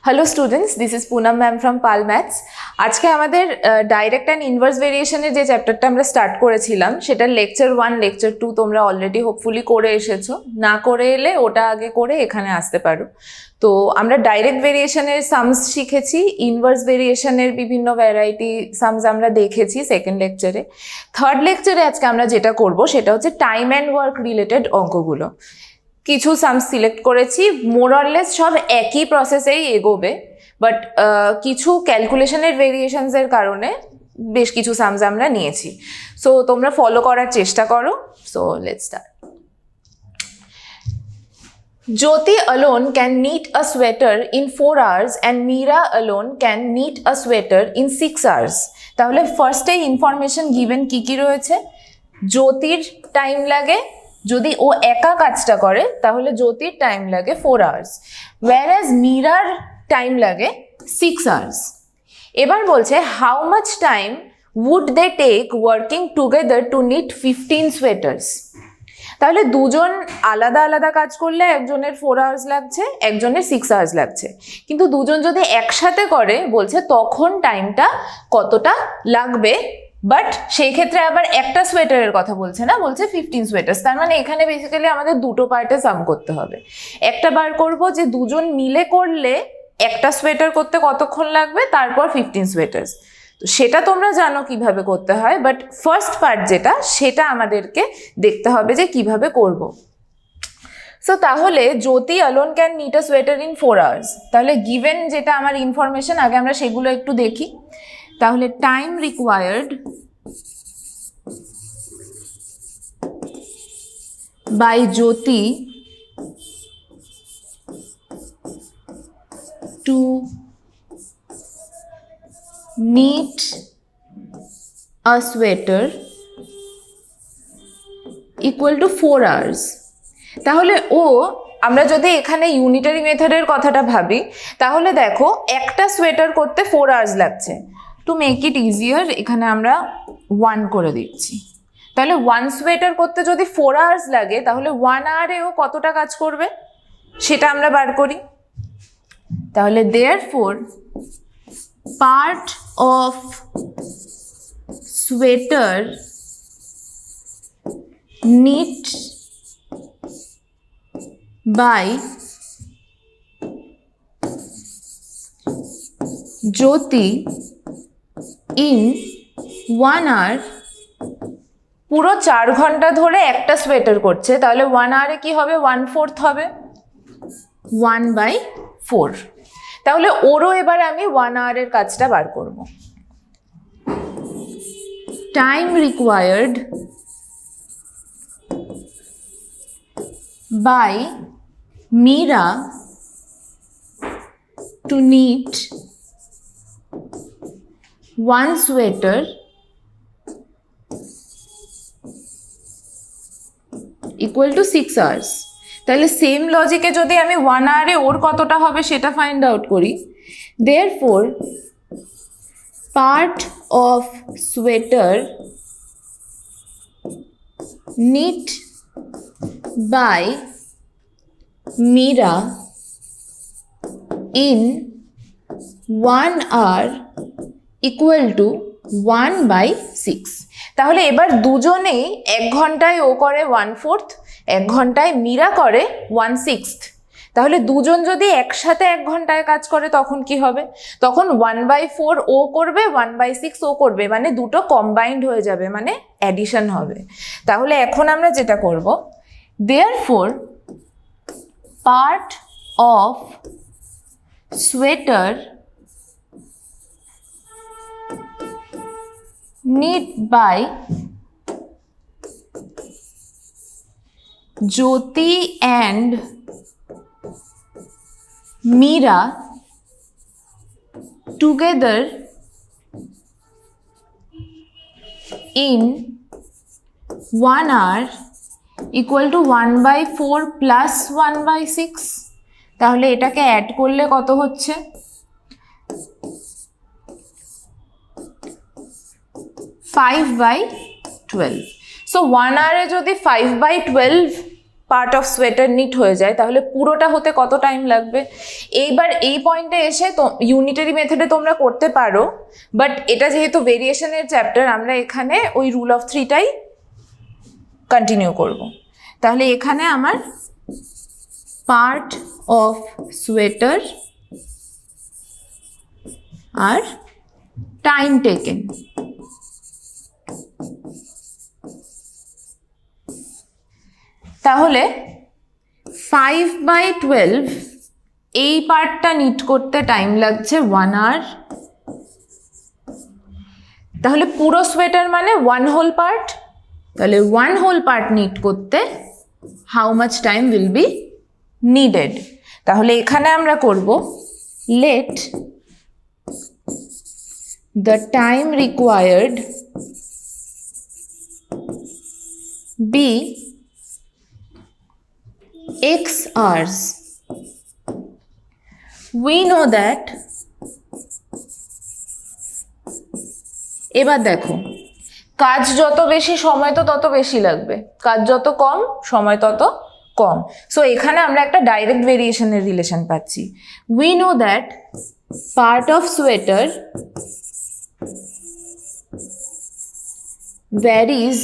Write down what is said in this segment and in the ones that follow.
Hello students, this is Poonam ma'am from Pal maths. আজকে আমাদের direct and inverse ভেরিয়েশনের যে চ্যাপ্টারটা আমরা স্টার্ট করেছিলাম সেটার লেকচার 1 লেকচার 2 তোমরা অলরেডি হোপফুলি করে এসেছো। না করে এলে ওটা আগে করে এখানে আসতে পারো। তো আমরা ডাইরেক্ট ভেরিয়েশনের সামস শিখেছি, ইনভার্স ভেরিয়েশনের বিভিন্ন ভ্যারাইটি সামস আমরা দেখেছি সেকেন্ড লেকচারে। থার্ড লেকচারে আজকে আমরা যেটা করব সেটা হচ্ছে টাইম অ্যান্ড ওয়ার্ক রিলেটেড অঙ্কগুলো। কিছু সামস সিলেক্ট করেছি, মোরলেস সব একই প্রসেসেই এগোবে, বাট কিছু ক্যালকুলেশনের ভেরিয়েশনসের কারণে বেশ কিছু সামস আমরা নিয়েছি। সো তোমরা ফলো করার চেষ্টা করো। So let's start. Jyoti alone can knit a sweater in 4 hours and Meera alone can knit a sweater in 6 hours. তাহলে ফার্স্টে ইনফরমেশন গিভেন কি কি রয়েছে। জ্যোতির টাইম লাগে, যদি ও একা কাজটা করে তাহলে জ্যোতির টাইম লাগে 4 hours, whereas মীরার টাইম লাগে 6 hours. এবার বলছে how much time would they take working together to knit 15 sweaters. তাহলে দুজন আলাদা আলাদা কাজ করলে একজনের 4 hours লাগছে, একজনের 6 hours লাগছে, কিন্তু দুজন যদি একসাথে করে বলছে তখন টাইমটা কতটা লাগবে। বাট সেই ক্ষেত্রে আবার একটা সোয়েটারের কথা বলছে না, বলছে 15 সোয়েটার্স। তার মানে এখানে বেসিক্যালি আমাদের দুটো পার্টে সাম করতে হবে। একটা বার করব যে দুজন মিলে করলে একটা সোয়েটার করতে কতক্ষণ লাগবে, তারপর 15 সোয়েটার্স। তো সেটা তোমরা জানো কিভাবে করতে হয়, বাট ফার্স্ট পার্ট যেটা সেটা আমাদেরকে দেখতে হবে যে কিভাবে করব। সো তাহলে Jyoti alone can knit a sweater in 4 hours। তাহলে গিভেন যেটা আমার ইনফরমেশন, আগে আমরা সেগুলো একটু দেখি। তাহলে time required by Jyoti to knit a sweater equal to 4 hours। তাহলে আমরা যদি এখানে ইউনিটারি মেথডের কথাটা ভাবি, তাহলে দেখো একটা সোয়েটার করতে 4 hours লাগছে। টু মেক ইট ইজিয়ার এখানে আমরা 1 করে দিচ্ছি। তাহলে 1 সোয়েটার করতে যদি 4 hours লাগে, তাহলে 1 hour-এও কতটা কাজ করবে সেটা আমরা বার করি। তাহলে therefore part of sweater knit by Jyoti in 1 hour, পুরো 4 ঘন্টা ধরে একটা সোয়েটার করছে, তাহলে 1 hour-এ কি হবে, 1/4 হবে, 1/4। তাহলে ওরও এবার আমি 1 hour-এর কাজটা বার করব। Time required by Meera to knit 1 sweater equal to 6 hours। তাহলে সেম লজিকে যদি আমি 1 hour-এ ওর কতটা হবে সেটা ফাইন্ড আউট করি, therefore part of sweater knit by Meera in 1 hour equal to 1/6। তাহলে এবার দুজনেই 1 ঘন্টায় ও করে 1/4, 1 ঘন্টায় মীরা করে 1/6। তাহলে দুজন যদি একসাথে 1 ঘন্টায় কাজ করে তখন কি হবে, তখন 1/4 ও করবে, 1/6 ও করবে, মানে দুটো কম্বাইন্ড হয়ে যাবে, মানে অ্যাডিশন হবে। তাহলে এখন আমরা যেটা করব, therefore part of sweater knit by Jyoti and Meera together in 1 hour equal to 1/4 plus 1/6। তাহলে এটাকে অ্যাড করলে কত হচ্ছে, 5/12। সো 1 hour-এ যদি 5/12 পার্ট অফ সোয়েটার নিট হয়ে যায়, তাহলে পুরোটা হতে কত টাইম লাগবে? এইবার এই পয়েন্টে এসে তো ইউনিটারি মেথডে তোমরা করতে পারো, বাট এটা যেহেতু ভেরিয়েশনের চ্যাপ্টার, আমরা এখানে ওই রুল অফ থ্রিটাই কন্টিনিউ করব। তাহলে এখানে আমার পার্ট অফ সোয়েটার আর টাইম টেকেন, তাহলে 5/12 এই পার্টটা নিট করতে টাইম লাগছে 1 আওয়ার। তাহলে পুরো সোয়েটার মানে 1 হোল পার্ট, তাহলে 1 হোল পার্ট নিট করতে how much time will be needed? তাহলে এখানে আমরা করব let the time required be x hours. We know that, এবার দেখো কাজ যত বেশি সময় তো তত বেশি লাগবে, কাজ যত কম সময় তত কম। সো এখানে আমরা একটা ডাইরেক্ট ভেরিয়েশনের রিলেশন পাচ্ছি। We know that part of sweater varies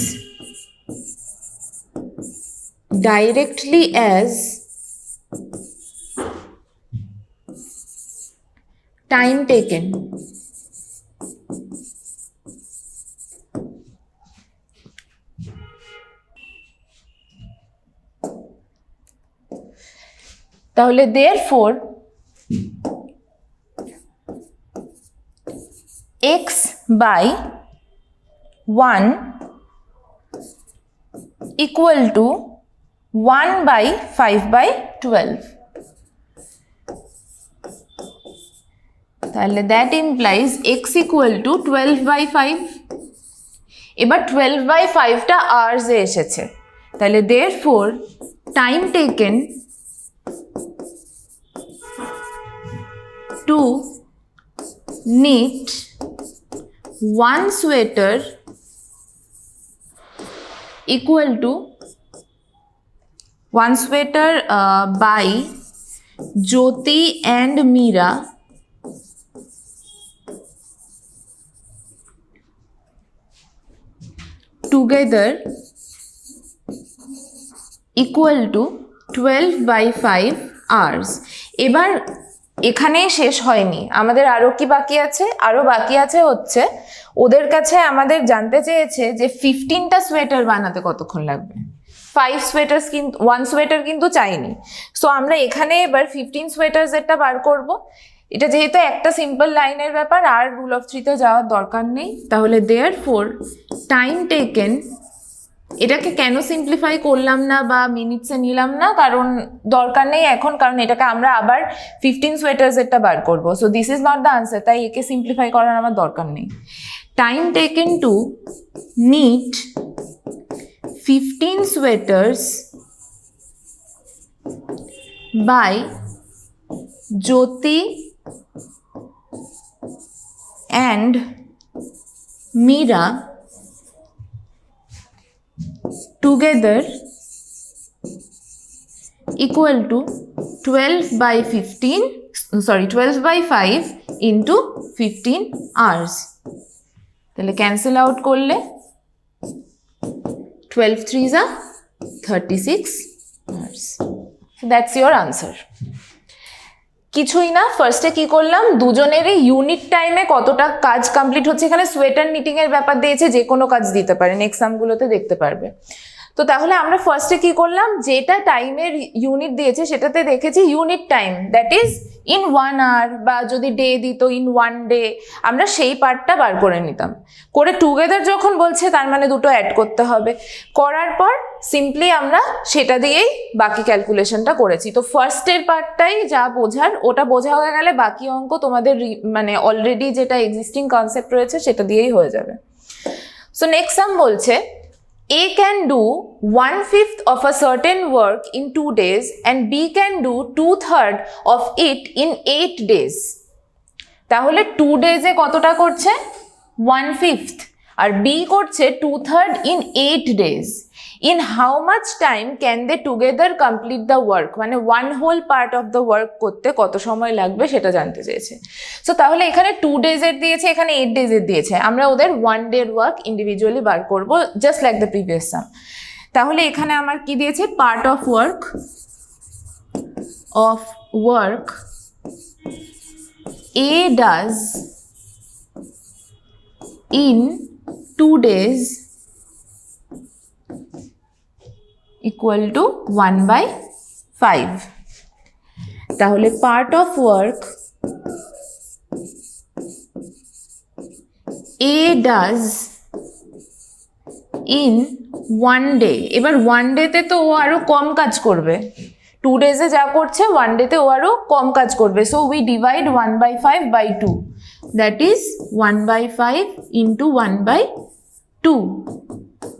directly as time taken. তাহলে therefore x by 1 equal to 1/5/12. তাহলে that implies x equal to 12/5. এবার 12/5টা hours এ এসেছে, তাহলে therefore time taken to knit one sweater equal to one sweater by Jyoti and Meera together equal to 12/5 hours. এবার এখানেই শেষ হয়নি, আমাদের আরো কি বাকি আছে? আরো বাকি আছে হচ্ছে ওদের কাছে আমাদের জানতে চেয়েছে যে 15টা সোয়েটার বানাতে কতক্ষণ লাগবে। 5 সোয়েটার্স কিন্তু 1 সোয়েটার কিন্তু চাইনি। সো আমরা এখানে এবার 15 সোয়েটার্স এরটা বার করব। এটা যেহেতু একটা সিম্পল লাইনের ব্যাপার, আর রুল অফ থ্রিতে যাওয়ার দরকার নেই। তাহলে দেয়ারফোর টাইম টেকেন, এটাকে কেন সিম্পলিফাই করলাম না বা মিনিটসে নিলাম না, কারণ দরকার নেই এখন, কারণ এটাকে আমরা আবার 15 সোয়েটার্স এরটা বার করবো। So this is not the answer, তাই একে সিম্পলিফাই করার আমার দরকার নেই। Time taken to knit 15 sweaters by Jyoti and Meera together equal to 12/5 into 15 hours. তাহলে ক্যান্সেল আউট করলে 12 3s are 36 hours. So that's your answer. কিছুই না, ফার্স্টে কি করলাম, দুজনেরই ইউনিট টাইমে কতটা কাজ কমপ্লিট হচ্ছে। এখানে সোয়েটার নিটিং এর ব্যাপার দিয়েছে, যে কোনো কাজ দিতে পারেন, এক্সামগুলোতে দেখতে পারবে। তো তাহলে আমরা ফার্স্টে কি করলাম, যেটা টাইমের ইউনিট দিয়েছে সেটাতে দেখেছি unit time, that is in 1 hour, বা যদি ডে দিত ইন 1 day, আমরা সেই পার্টটা বার করে নিতাম। করে টুগেদার যখন বলছে তার মানে দুটো অ্যাড করতে হবে, করার পর সিম্পলি আমরা সেটা দিয়েই বাকি ক্যালকুলেশনটা করেছি। তো ফার্স্টের পার্টটাই যা বোঝার ওটা বোঝা হয়ে গেলে বাকি অঙ্ক তোমাদের মানে অলরেডি যেটা এক্সিস্টিং কনসেপ্ট রয়েছে সেটা দিয়েই হয়ে যাবে। সো নেক্সট সাম বলছে A can do 1/5 of a certain work in 2 days and B can do 2/3 of it in 8 days. তাহলে 2 days এ কতটা করছে? 1/5, আর বি করছে 2/3 in 8 days। In how much time can they together complete the work, মানে one whole part of the work করতে কত সময় লাগবে সেটা জানতে চেয়েছে। সো তাহলে এখানে 2 days এর দিয়েছে, এখানে 8 days এর দিয়েছে, আমরা ওদের 1 day ওয়ার্ক ইন্ডিভিজুয়ালি বার করব, জাস্ট লাইক দ্য প্রিভিয়াস সাম। তাহলে এখানে আমার কি দিয়েছে, part of work A does in 2 days equal to 1/5। তাহলে part of work A does in 1 day, এবার 1 ডেতে তো ও আরো কম কাজ করবে, 2 days-এ যা করছে 1 ডেতে ও আরো কম কাজ করবে। So we divide 1/5 by 2, that is 1/5 into 1/2,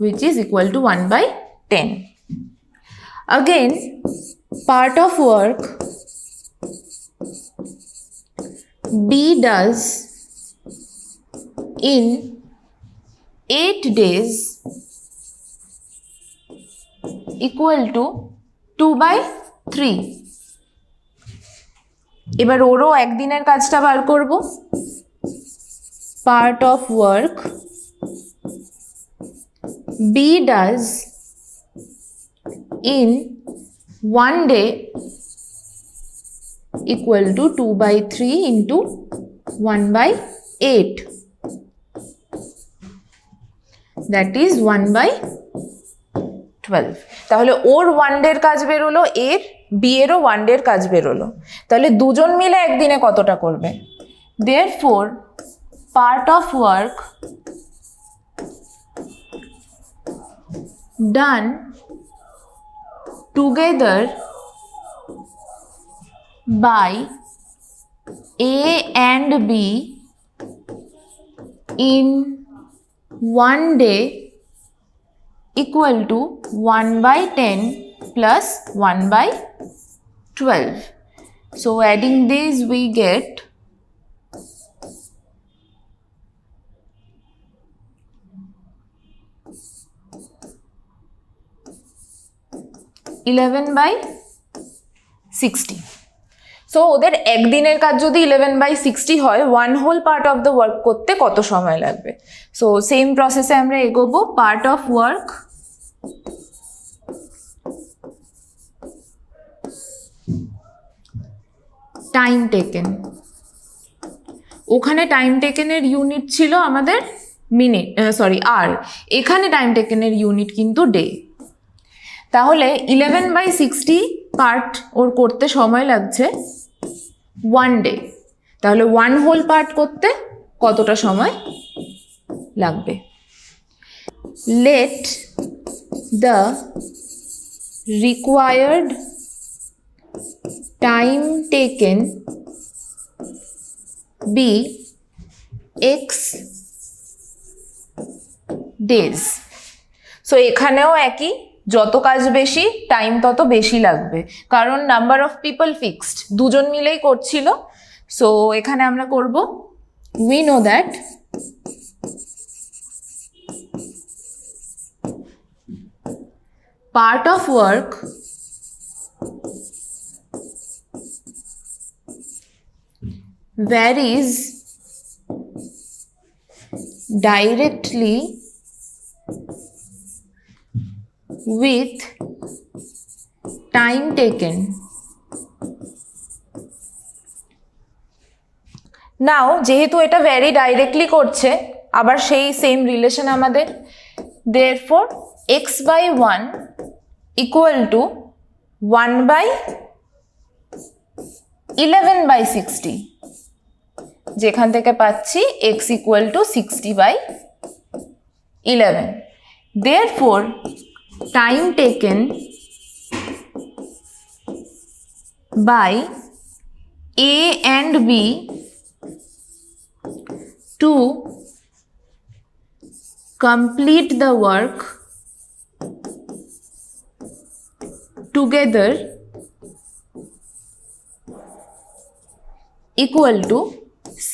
which is equal to 1/10. Again, part of work B does in 8 days equal to 2/3। এবার ওরও একদিনের কাজটা বার করব। Part of work be does in 1 day equal to 2/3 into 1/8, that is 1/12। তাহলে ওর 1 day কাজ বেরোলো, এর বি এরও 1 day কাজ বেরোলো। তাহলে দুজন মিলে একদিনে কতটা করবে? Therefore, part of work done together by A and B in 1 day equal to 1/10 plus 1/12. So adding these we get 11/60। So ওদের একদিনের কাজ যদি 11/60 হয়, 1 whole part of the work করতে কত সময় লাগবে? সো সেম প্রসেসে আমরা এগোবো। Part of work time taken, ওখানে টাইম টেকেনের ইউনিট ছিল আমাদের মিনিট, আর এখানে টাইম টেকেনের ইউনিট কিন্তু ডে। তাহলে 11/60 পার্ট ওর করতে সময় লাগছে 1 day। তাহলে 1 হোল পার্ট করতে কতটা সময় লাগবে? Let the required time taken be x days। So এখানেও একই, যত কাজ বেশি টাইম তত বেশি লাগবে, কারণ নাম্বার অফ পিপল ফিক্সড, দুজন মিলেই করছিল। সো এখানে আমরা করব, we know that part of work varies directly with time taken। নাও যেহেতু এটা ভ্যারি ডাইরেক্টলি করছে, আবার সেই সেম রিলেশন আমাদের, therefore x/1 equal to 1/11/60, যেখান থেকে পাচ্ছি x equal to 60/11। Therefore, time taken by A and B to complete the work together equal to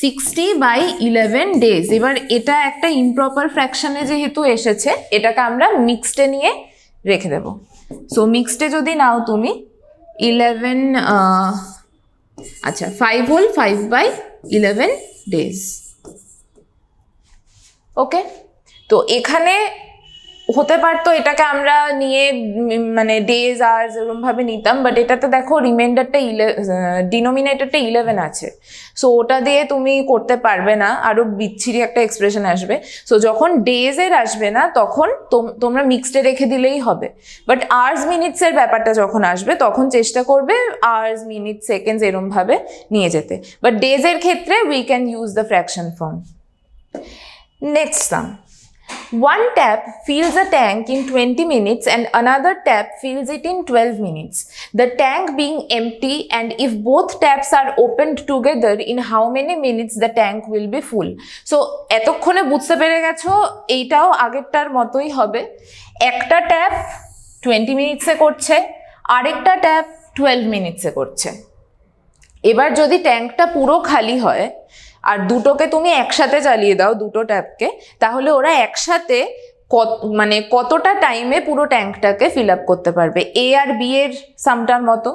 60/11 days. এবার এটা একটা ইমপ্রপার ফ্র্যাকশনে যেহেতু এসেছে, এটাকে আমরা মিক্সডে নিয়ে রেখে দেব। সো মিক্সডে যদি নাও তুমি 11, আচ্ছা 5 হোল 5/11 ডেজ। ওকে, তো এখানে হতে পারতো এটাকে আমরা নিয়ে মানে ডেজ আওয়ার্স এরকম ভাবে নিতাম, বাট এটাতে দেখো রিমাইন্ডারটা ডিনোমিনেটরটা 11 আছে, সো ওটা দিয়ে তুমি করতে পারবে না, আরো বিচ্ছিরি একটা এক্সপ্রেশন আসবে। সো যখন ডেজের আসবে না তখন তোমরা মিক্সডে রেখে দিলেই হবে, বাট আওয়ার্স মিনিটসের ব্যাপারটা যখন আসবে তখন চেষ্টা করবে আওয়ার্স মিনিট সেকেন্ডস এরম ভাবে নিয়ে যেতে, বাট ডেজের ক্ষেত্রে we can use the fraction form. Next some, one tap fills a tank in 20 minutes and another tap fills it in 12 minutes. The tank being empty, and if both taps are opened together, in how many minutes the tank will be full? So এতক্ষণে বুঝতে পেরে গেছো এইটাও আগেরটার মতোই হবে। একটা tap 20 মিনিটসে করছে, আরেকটা ট্যাপ 12 মিনিটসে করছে। এবার যদি ট্যাঙ্কটা পুরো খালি হয় আর দুটোকে তুমি একসাথে চালিয়ে দাও, দুটো ট্যাপকে, তাহলে ওরা একসাথে মানে কতটা টাইমে পুরো ট্যাঙ্কটাকে ফিল আপ করতে পারবে, এ আর বি এর সামটার মতো।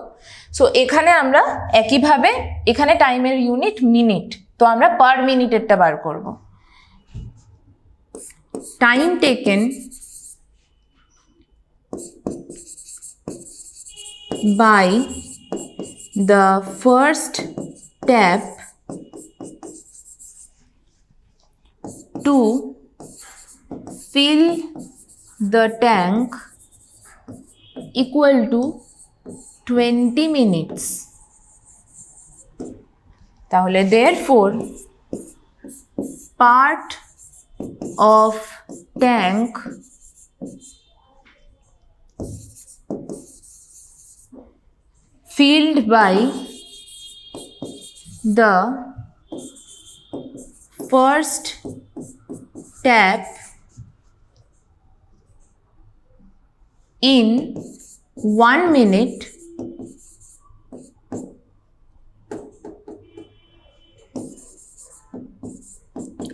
সো এখানে আমরা একইভাবে, এখানে টাইমের ইউনিট মিনিট, তো আমরা পার মিনিটেরটা বার করব। Time taken by the first tap to fill the tank equal to 20 minutes. তাহলে therefore part of tank filled by the first tap in 1 minute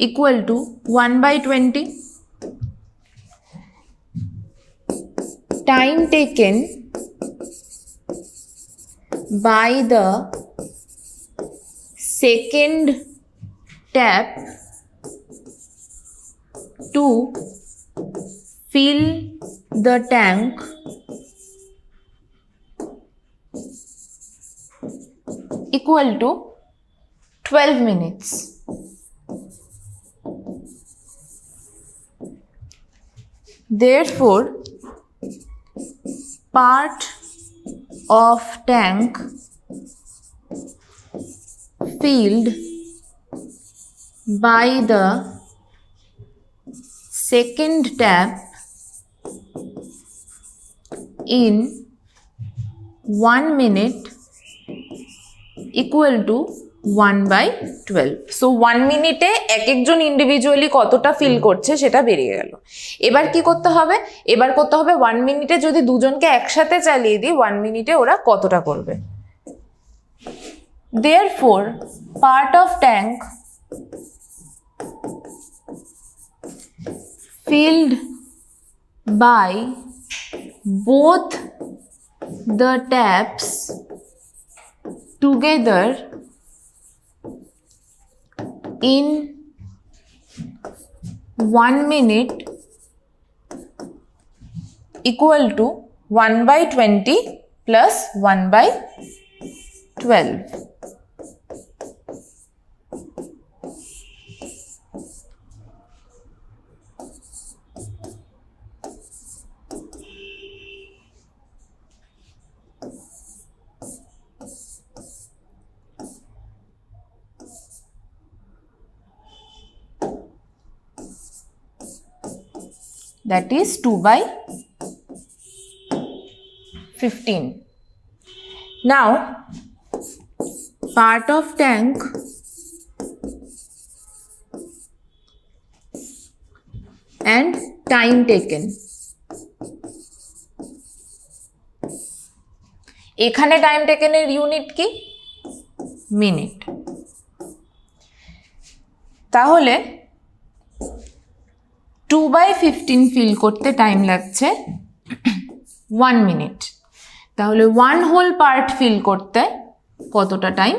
equal to 1/20. Time taken by the second tap to fill the tank equal to 12 minutes. Therefore, part of tank filled by the second tap in 1 minute equal to 1/12. So 1 মিনিটে এক একজন individually কতটা feel করছে সেটা বেরিয়ে গেল। এবার কি করতে হবে? এবার করতে হবে 1 মিনিটে যদি দুজনকে একসাথে চালিয়ে দিই 1 মিনিটে ওরা কতটা করবে। Therefore, part of tank filled by both the taps together in 1 minute equal to 1/20 plus 1/12. That is 2/15. Now, part of tank and time taken. এখানে টাইম টেকেনের ইউনিট কি? মিনিট। তাহলে 2/15 ফিল করতে টাইম লাগছে 1 মিনিট। তাহলে 1 হোল পার্ট ফিল করতে কতটা time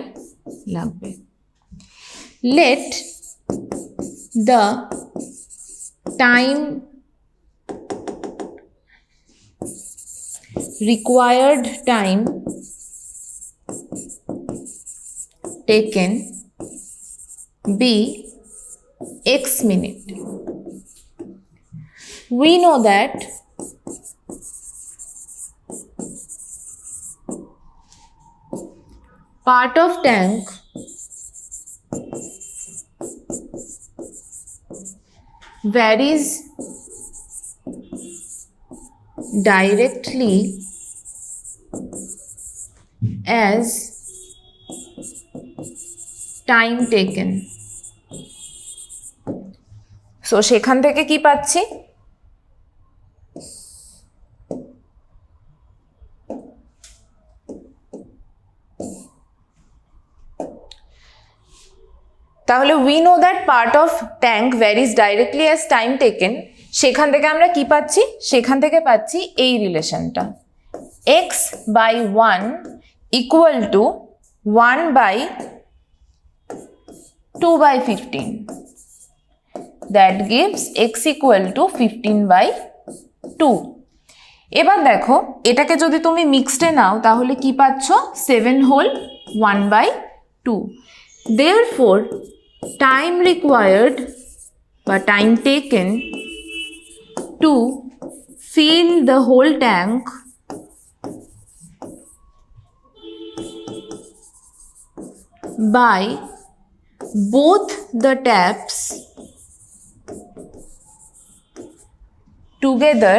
লাগবে? Let the time required time taken be x minute. We know that part of tank varies directly as time taken. So সেখান থেকে কি পাচ্ছি? তাহলে we know that part of tank varies directly as time taken. সেখান থেকে আমরা কি পাচ্ছি? সেখান থেকে পাচ্ছি এই রিলেশনটা, x by 1 equal to 1 by 2/15. That gives x equal to 15/2. এবার দেখো এটাকে যদি তুমি মিক্সডে নাও তাহলে কি পাচ্ছ? 7 হোল 1/2. Therefore time required বা time taken to fill the whole tank by both the taps together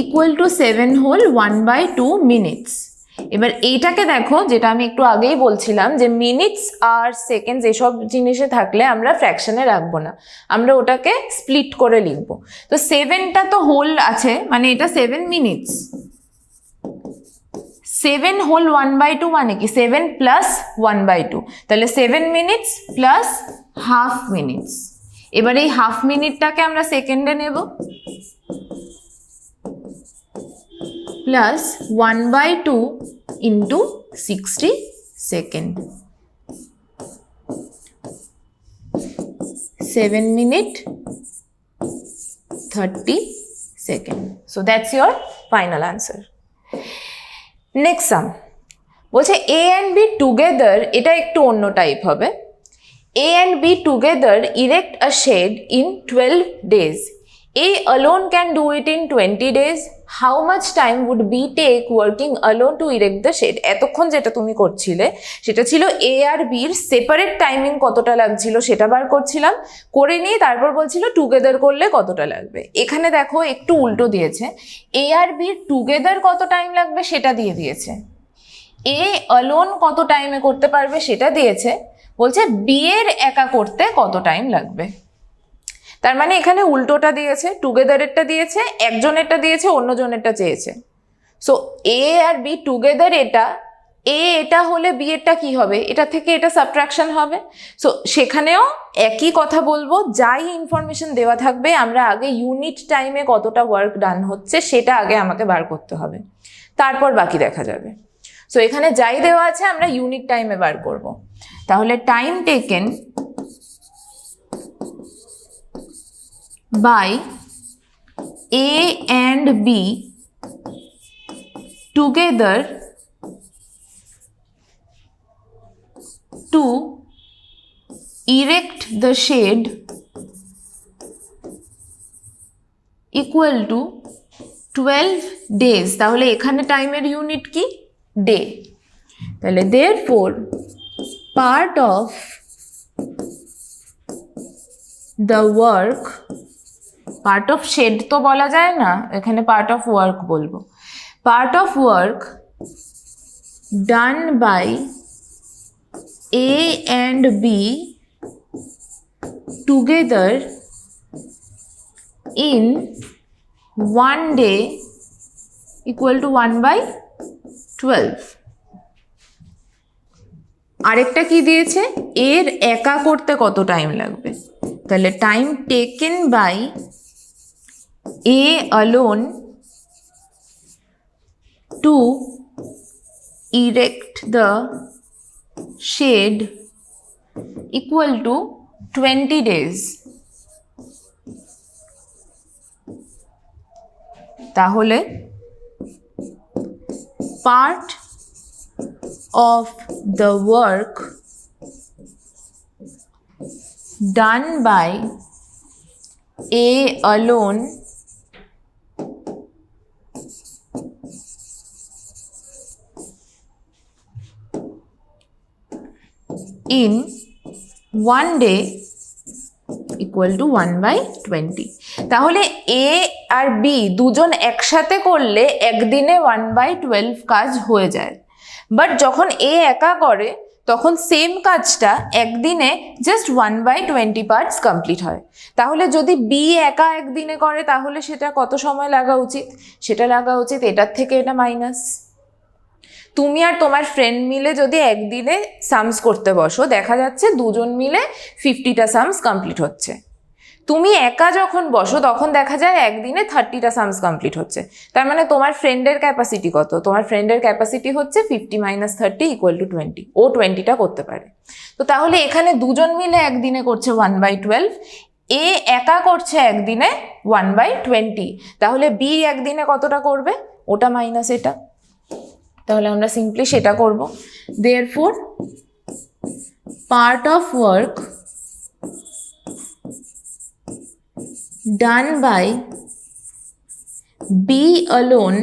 equal to 7 whole 1/2 minutes. এবার এইটাকে দেখো, যেটা আমি একটু আগেই বলছিলাম যে মিনিটস আর সেকেন্ডস এসব জিনিসে থাকলে আমরা ফ্র্যাকশনে রাখবো না, আমরা ওটাকে স্প্লিট করে লিখবো। তো 7টা তো হোল আছে, মানে এটা 7 মিনিটস। 7 হোল 1/2 মানে কি? 7 প্লাস 1/2, তাহলে 7 মিনিটস প্লাস হাফ মিনিটস। এবার এই হাফ মিনিটটাকে আমরা সেকেন্ডে নেব, plus 1/2 into 60 second, 7 minutes 30 seconds. So that's your final answer. Next sum বলছে A and B together, এটা একটু অন্য টাইপ হবে। A and B together erect a shed in 12 days. A alone can do it in 20 days. How much time would B take working alone to erect the shed? এতক্ষণ যেটা তুমি করছিলে সেটা ছিল A আর B এর separate timing কতটা লাগছিল সেটা বার করছিলাম, করে নিয়ে তারপর বলছিল টুগেদার করলে কতটা লাগবে। এখানে দেখো একটু উল্টো দিয়েছে, A আর B টুগেদার কত টাইম লাগবে সেটা দিয়ে দিয়েছে, A alone কত টাইমে করতে পারবে সেটা দিয়েছে, বলছে B এর একা করতে কত টাইম লাগবে। তার মানে এখানে উল্টোটা দিয়েছে, টুগেদারেরটা দিয়েছে, একজনেরটা দিয়েছে, অন্যজনেরটা চেয়েছে। সো এ আর বি টুগেদার এটা, এ এটা হলে বি এরটা কি হবে? এটা থেকে এটা সাবট্রাকশন হবে। সো সেখানেও একই কথা বলবো, যাই ইনফরমেশন দেওয়া থাকবে আমরা আগে ইউনিট টাইমে কতটা ওয়ার্ক ডান হচ্ছে সেটা আগে আমাকে বার করতে হবে, তারপর বাকি দেখা যাবে। সো এখানে যাই দেওয়া আছে আমরা ইউনিট টাইমে বার করব। তাহলে time taken by A and B together to erect the shed equal to 12 days. তাহলে এখানে টাইমের ইউনিট কি? ডে। তাহলে therefore part of the work, part of shade তো বলা যায় না, এখানে পার্ট অফ ওয়ার্ক বলবো, part of work done by A and B together in 1 day equal to 1/12. আরেকটা কি দিয়েছে, এর একা করতে কত টাইম লাগবে, তাহলে time taken by A alone to erect the shade equal to 20 days. তাহলে part of the work done by A alone in one day equal to 1/20. তাহলে এ আর বি দুজন একসাথে করলে একদিনে 1/12 কাজ হয়ে যায়, বাট যখন এ একা করে তখন সেম কাজটা একদিনে জাস্ট 1/20 পার্টস কমপ্লিট হয়। তাহলে যদি বি একা একদিনে করে তাহলে সেটা কত সময় লাগা উচিত, সেটা লাগা উচিত এটার থেকে এটা মাইনাস। তুমি আর তোমার ফ্রেন্ড মিলে যদি একদিনে সামস করতে বসো, দেখা যাচ্ছে দুজন মিলে 50টা সামস কমপ্লিট হচ্ছে। তুমি একা যখন বসো তখন দেখা যায় একদিনে 30টা সামস কমপ্লিট হচ্ছে। তার মানে তোমার ফ্রেন্ডের ক্যাপাসিটি কত, তোমার ফ্রেন্ডের ক্যাপাসিটি হচ্ছে 50 - 30 = 20, ও 20টা করতে পারে। তো তাহলে এখানে দুজন মিলে একদিনে করছে 1/12, এ একা করছে একদিনে 1/20, তাহলে বি একদিনে কতটা করবে, ওটা মাইনাস এটা। তাহলে আমরা সিম্পলি সেটা করব। Therefore, part of work done by B alone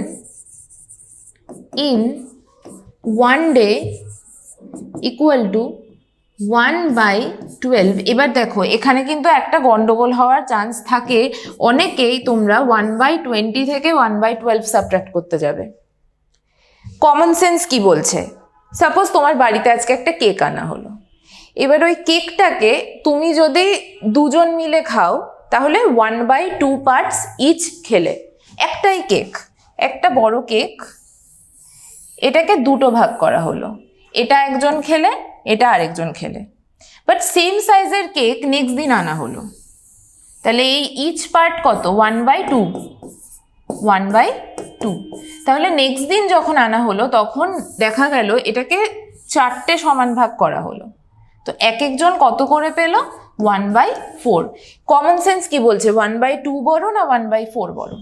in one day equal to 1/12। এবার দেখো এখানে কিন্তু একটা গন্ডগোল হওয়ার চান্স থাকে, অনেকেই তোমরা 1/20 থেকে 1/12 সাবট্রাক্ট করতে যাবে। কমন সেন্স কি বলছে, সাপোজ তোমার বাড়িতে আজকে একটা কেক আনা হলো, এবার ওই কেকটাকে তুমি যদি দুজন মিলে খাও তাহলে 1/2 পার্টস ইচ খেলে, একটাই কেক, একটা বড় কেক, এটাকে দুটো ভাগ করা হলো, এটা একজন খেলে এটা আরেকজন খেলে, বাট সেম সাইজের কেক নেক্সট দিন আনা হলো, তাহলে এই ইচ পার্ট কত, 1/2, 1/2। তাহলে নেক্সট দিন যখন আনা হলো তখন দেখা গেল এটাকে 4টে সমান ভাগ করা হলো, তো এক একজন কত করে পেল, 1/4। কমন সেন্স কি বলছে, 1/2 বড় না 1/4 বড়?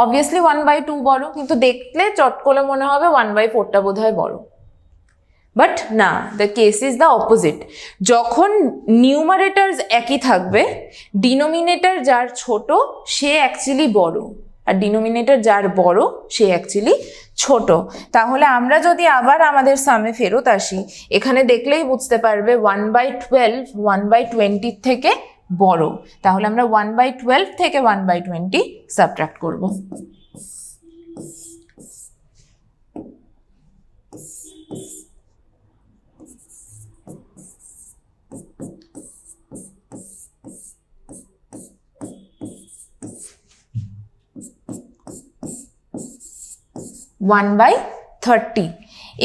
অবভিয়াসলি 1/2 বড়, কিন্তু দেখলে চট করে মনে হবে 1/4টা বোধহয় বড়, বাট না, the case is the opposite. যখন নিউমারেটরস একই থাকবে, ডিনোমিনেটর যার ছোট সে অ্যাকচুয়ালি বড়, আর ডিনোমিনেটর যার বড় সে অ্যাকচুয়ালি ছোট। তাহলে আমরা যদি আবার আমাদের সামে ফেরত আসি, এখানে দেখলেই বুঝতে পারবে 1/12 1/20 থেকে বড়, তাহলে আমরা 1/12 থেকে 1/20 সাবট্রাক্ট করব। (1/30)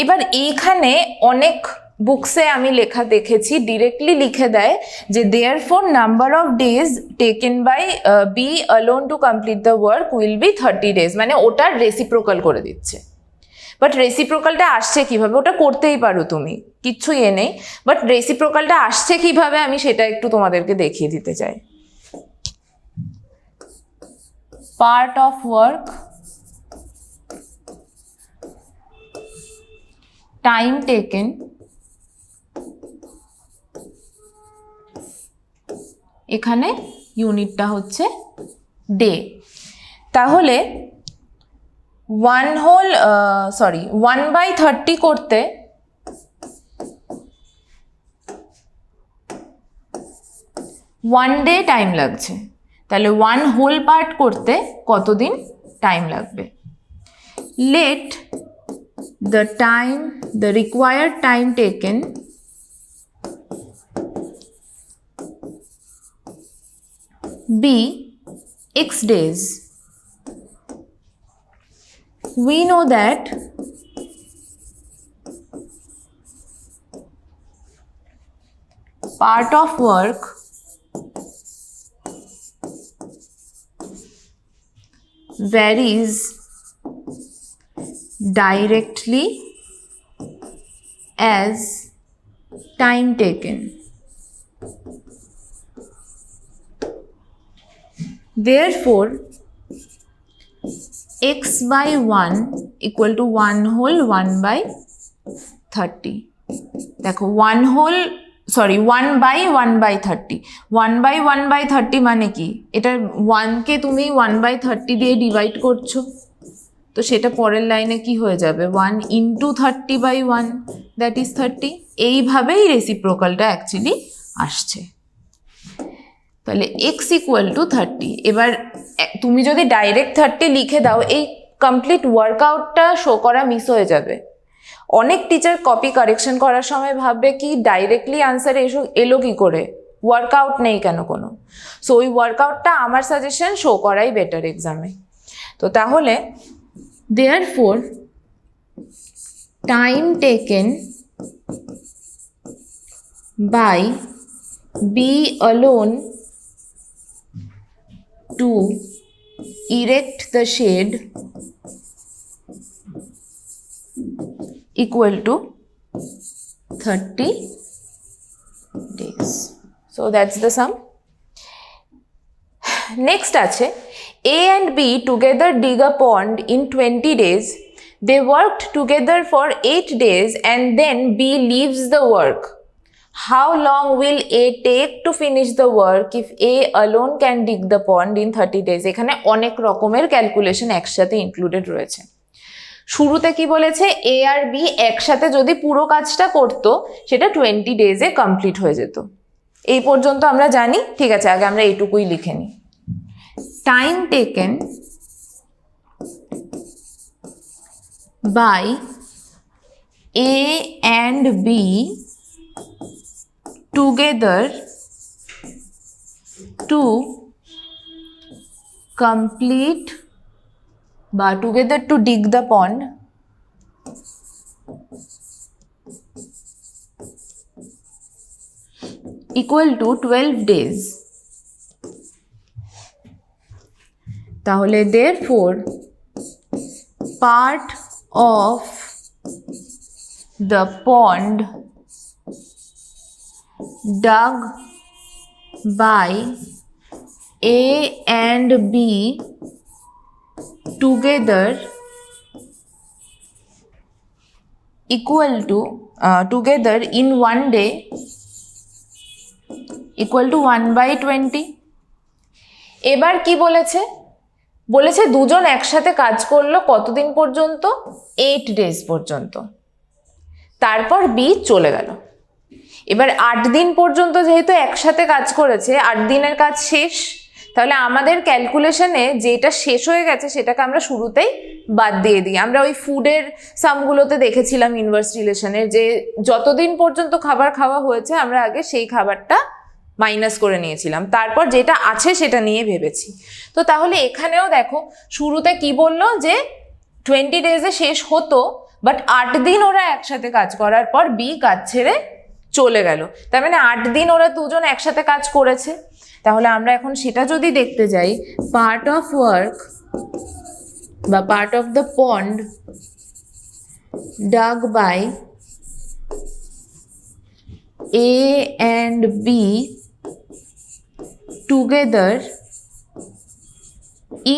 এবার এইখানে অনেক বুকসে আমি লেখা দেখেছি, ডিরেক্টলি লিখে দেয় যে therefore number of days taken by B alone to complete the work will be 30 days, মানে ওটার রেসিপ্রোকাল করে দিচ্ছে। বাট রেসিপ্রোকালটা আসছে কিভাবে, ওটা করতেই পারো তুমি, কিচ্ছু নেই, বাট রেসিপ্রোকালটা আসছে কিভাবে আমি সেটা একটু তোমাদেরকে দেখিয়ে দিতে চাই। Part of work time taken এখানে ইউনিটটা হচ্ছে ডে, তাহলে 1/30 করতে 1 ডে টাইম লাগছে, তাহলে 1 হোল পার্ট করতে কতদিন টাইম লাগবে। Let the required time taken be x days. We know that part of work varies directly as time taken. Therefore, x by 1 equal to 1 whole 1 by 30. দেখো 1 whole sorry 1 by 1 by 30, 1 by 1 by 30 মানে কি? এটা 1 কে তুমি 1 by 30 দিয়ে divide করছো, তো সেটা পরের লাইনে কি হয়ে যাবে? 1 into 30 by 1, দ্যাট ইজ 30. এইভাবেই রেসিপ্রোকালটা অ্যাকচুয়ালি আসছে। তাহলে x ইকুয়াল টু 30। এবার তুমি যদি ডাইরেক্ট 30 লিখে দাও, এই কমপ্লিট ওয়ার্কআউটটা শো করা মিস হয়ে যাবে। অনেক টিচার কপি কারেকশন করার সময় ভাববে কি ডাইরেক্টলি আনসার এলো কি করে, ওয়ার্কআউট নেই কেন কোনো। সো ওই ওয়ার্কআউটটা আমার সাজেশন শো করাই বেটার এক্সামে। তো তাহলে therefore time taken by B alone to erect the shed equal to 30 days. So that's the sum. Next আছে A and B together dig a pond in 20 days. They worked together for 8 days and then B leaves the work. How long will A take to finish the work if A alone can dig the pond in 30 days? এখানে অনেক রকমের calculation একসাথে included রয়েছে। শুরুতে কি বলেছে, এ আর B একসাথে যদি পুরো কাজটা করতো সেটা 20 ডেজে কমপ্লিট হয়ে যেত। এই পর্যন্ত আমরা জানি, ঠিক আছে। আগে আমরা এইটুকুই লিখে নিই। Time taken by A and B together to complete বা together to dig the pond equal to 12 days. তাহলে therefore part of the pond dug by A and B together equal to together in 1 day equal to 1 by 20. এবার কি বলেছে? বলেছে দুজন একসাথে কাজ করলো কতদিন পর্যন্ত? 8 ডেজ পর্যন্ত। তারপর বি চলে গেল। এবার 8 দিন পর্যন্ত যেহেতু একসাথে কাজ করেছে, 8 দিনের কাজ শেষ। তাহলে আমাদের ক্যালকুলেশনে যেটা শেষ হয়ে গেছে সেটাকে আমরা শুরুতেই বাদ দিয়ে দিই। আমরা ওই ফুডের সামগুলোতে দেখেছিলাম ইনভার্স রিলেশনের, যে যতদিন পর্যন্ত খাবার খাওয়া হয়েছে আমরা আগে সেই খাবারটা মাইনাস করে নিয়েছিলাম, তারপর যেটা আছে সেটা নিয়ে ভেবেছি। তো তাহলে এখানেও দেখো শুরুতে কি বললো যে 20 ডেজে শেষ হতো, বাট 8 দিন ওরা একসাথে কাজ করার পর বি কাজ ছেড়ে চলে গেল। তার মানে 8 দিন ওরা দুজন একসাথে কাজ করেছে। তাহলে আমরা এখন সেটা যদি দেখতে যাই, পার্ট অফ ওয়ার্ক বা part of the pond dug by A and B together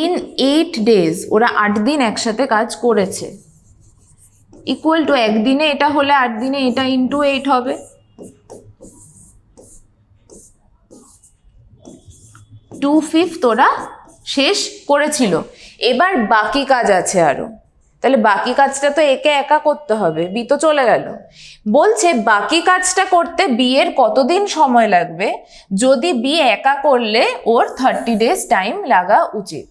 in 8 days, ওরা 8 দিন একসাথে কাজ করেছে, ইকুয়াল টু একদিনে এটা হলে 8 দিনে এটা ইন্টু 8 হবে। 2/5 ওরা শেষ করেছিল। এবার বাকি কাজ আছে আরো, তাহলে বাকি কাজটা তো একে একা করতে হবে, বি তো চলে গেল। বলছে বাকি কাজটা করতে বি এর কতদিন সময় লাগবে? যদি বি একা করলে ওর 30 ডেজ টাইম লাগা উচিত।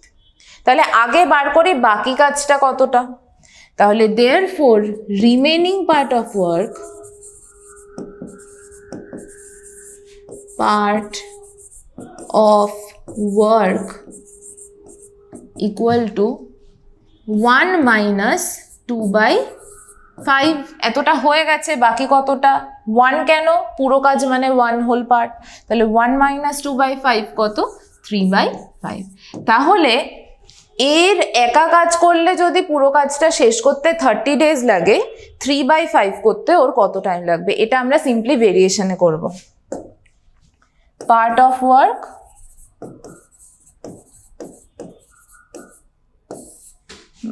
তাহলে আগে বার করি বাকি কাজটা কতটা। তাহলে therefore remaining part of work equal to 1 minus 2 by 5 এতটা হয়ে গেছে, বাকি কতটা 1 কেন, পুরো কাজ মানে 1 হোল পার্ট, তাহলে 1 - 2/5 কত 3/5। তাহলে এর একা কাজ করলে যদি পুরো কাজটা শেষ করতে 30 ডেজ লাগে, 3/5 করতে ওর কত টাইম লাগবে, এটা আমরা সিম্পলি ভেরিয়েশনে করব। পার্ট অফ ওয়ার্ক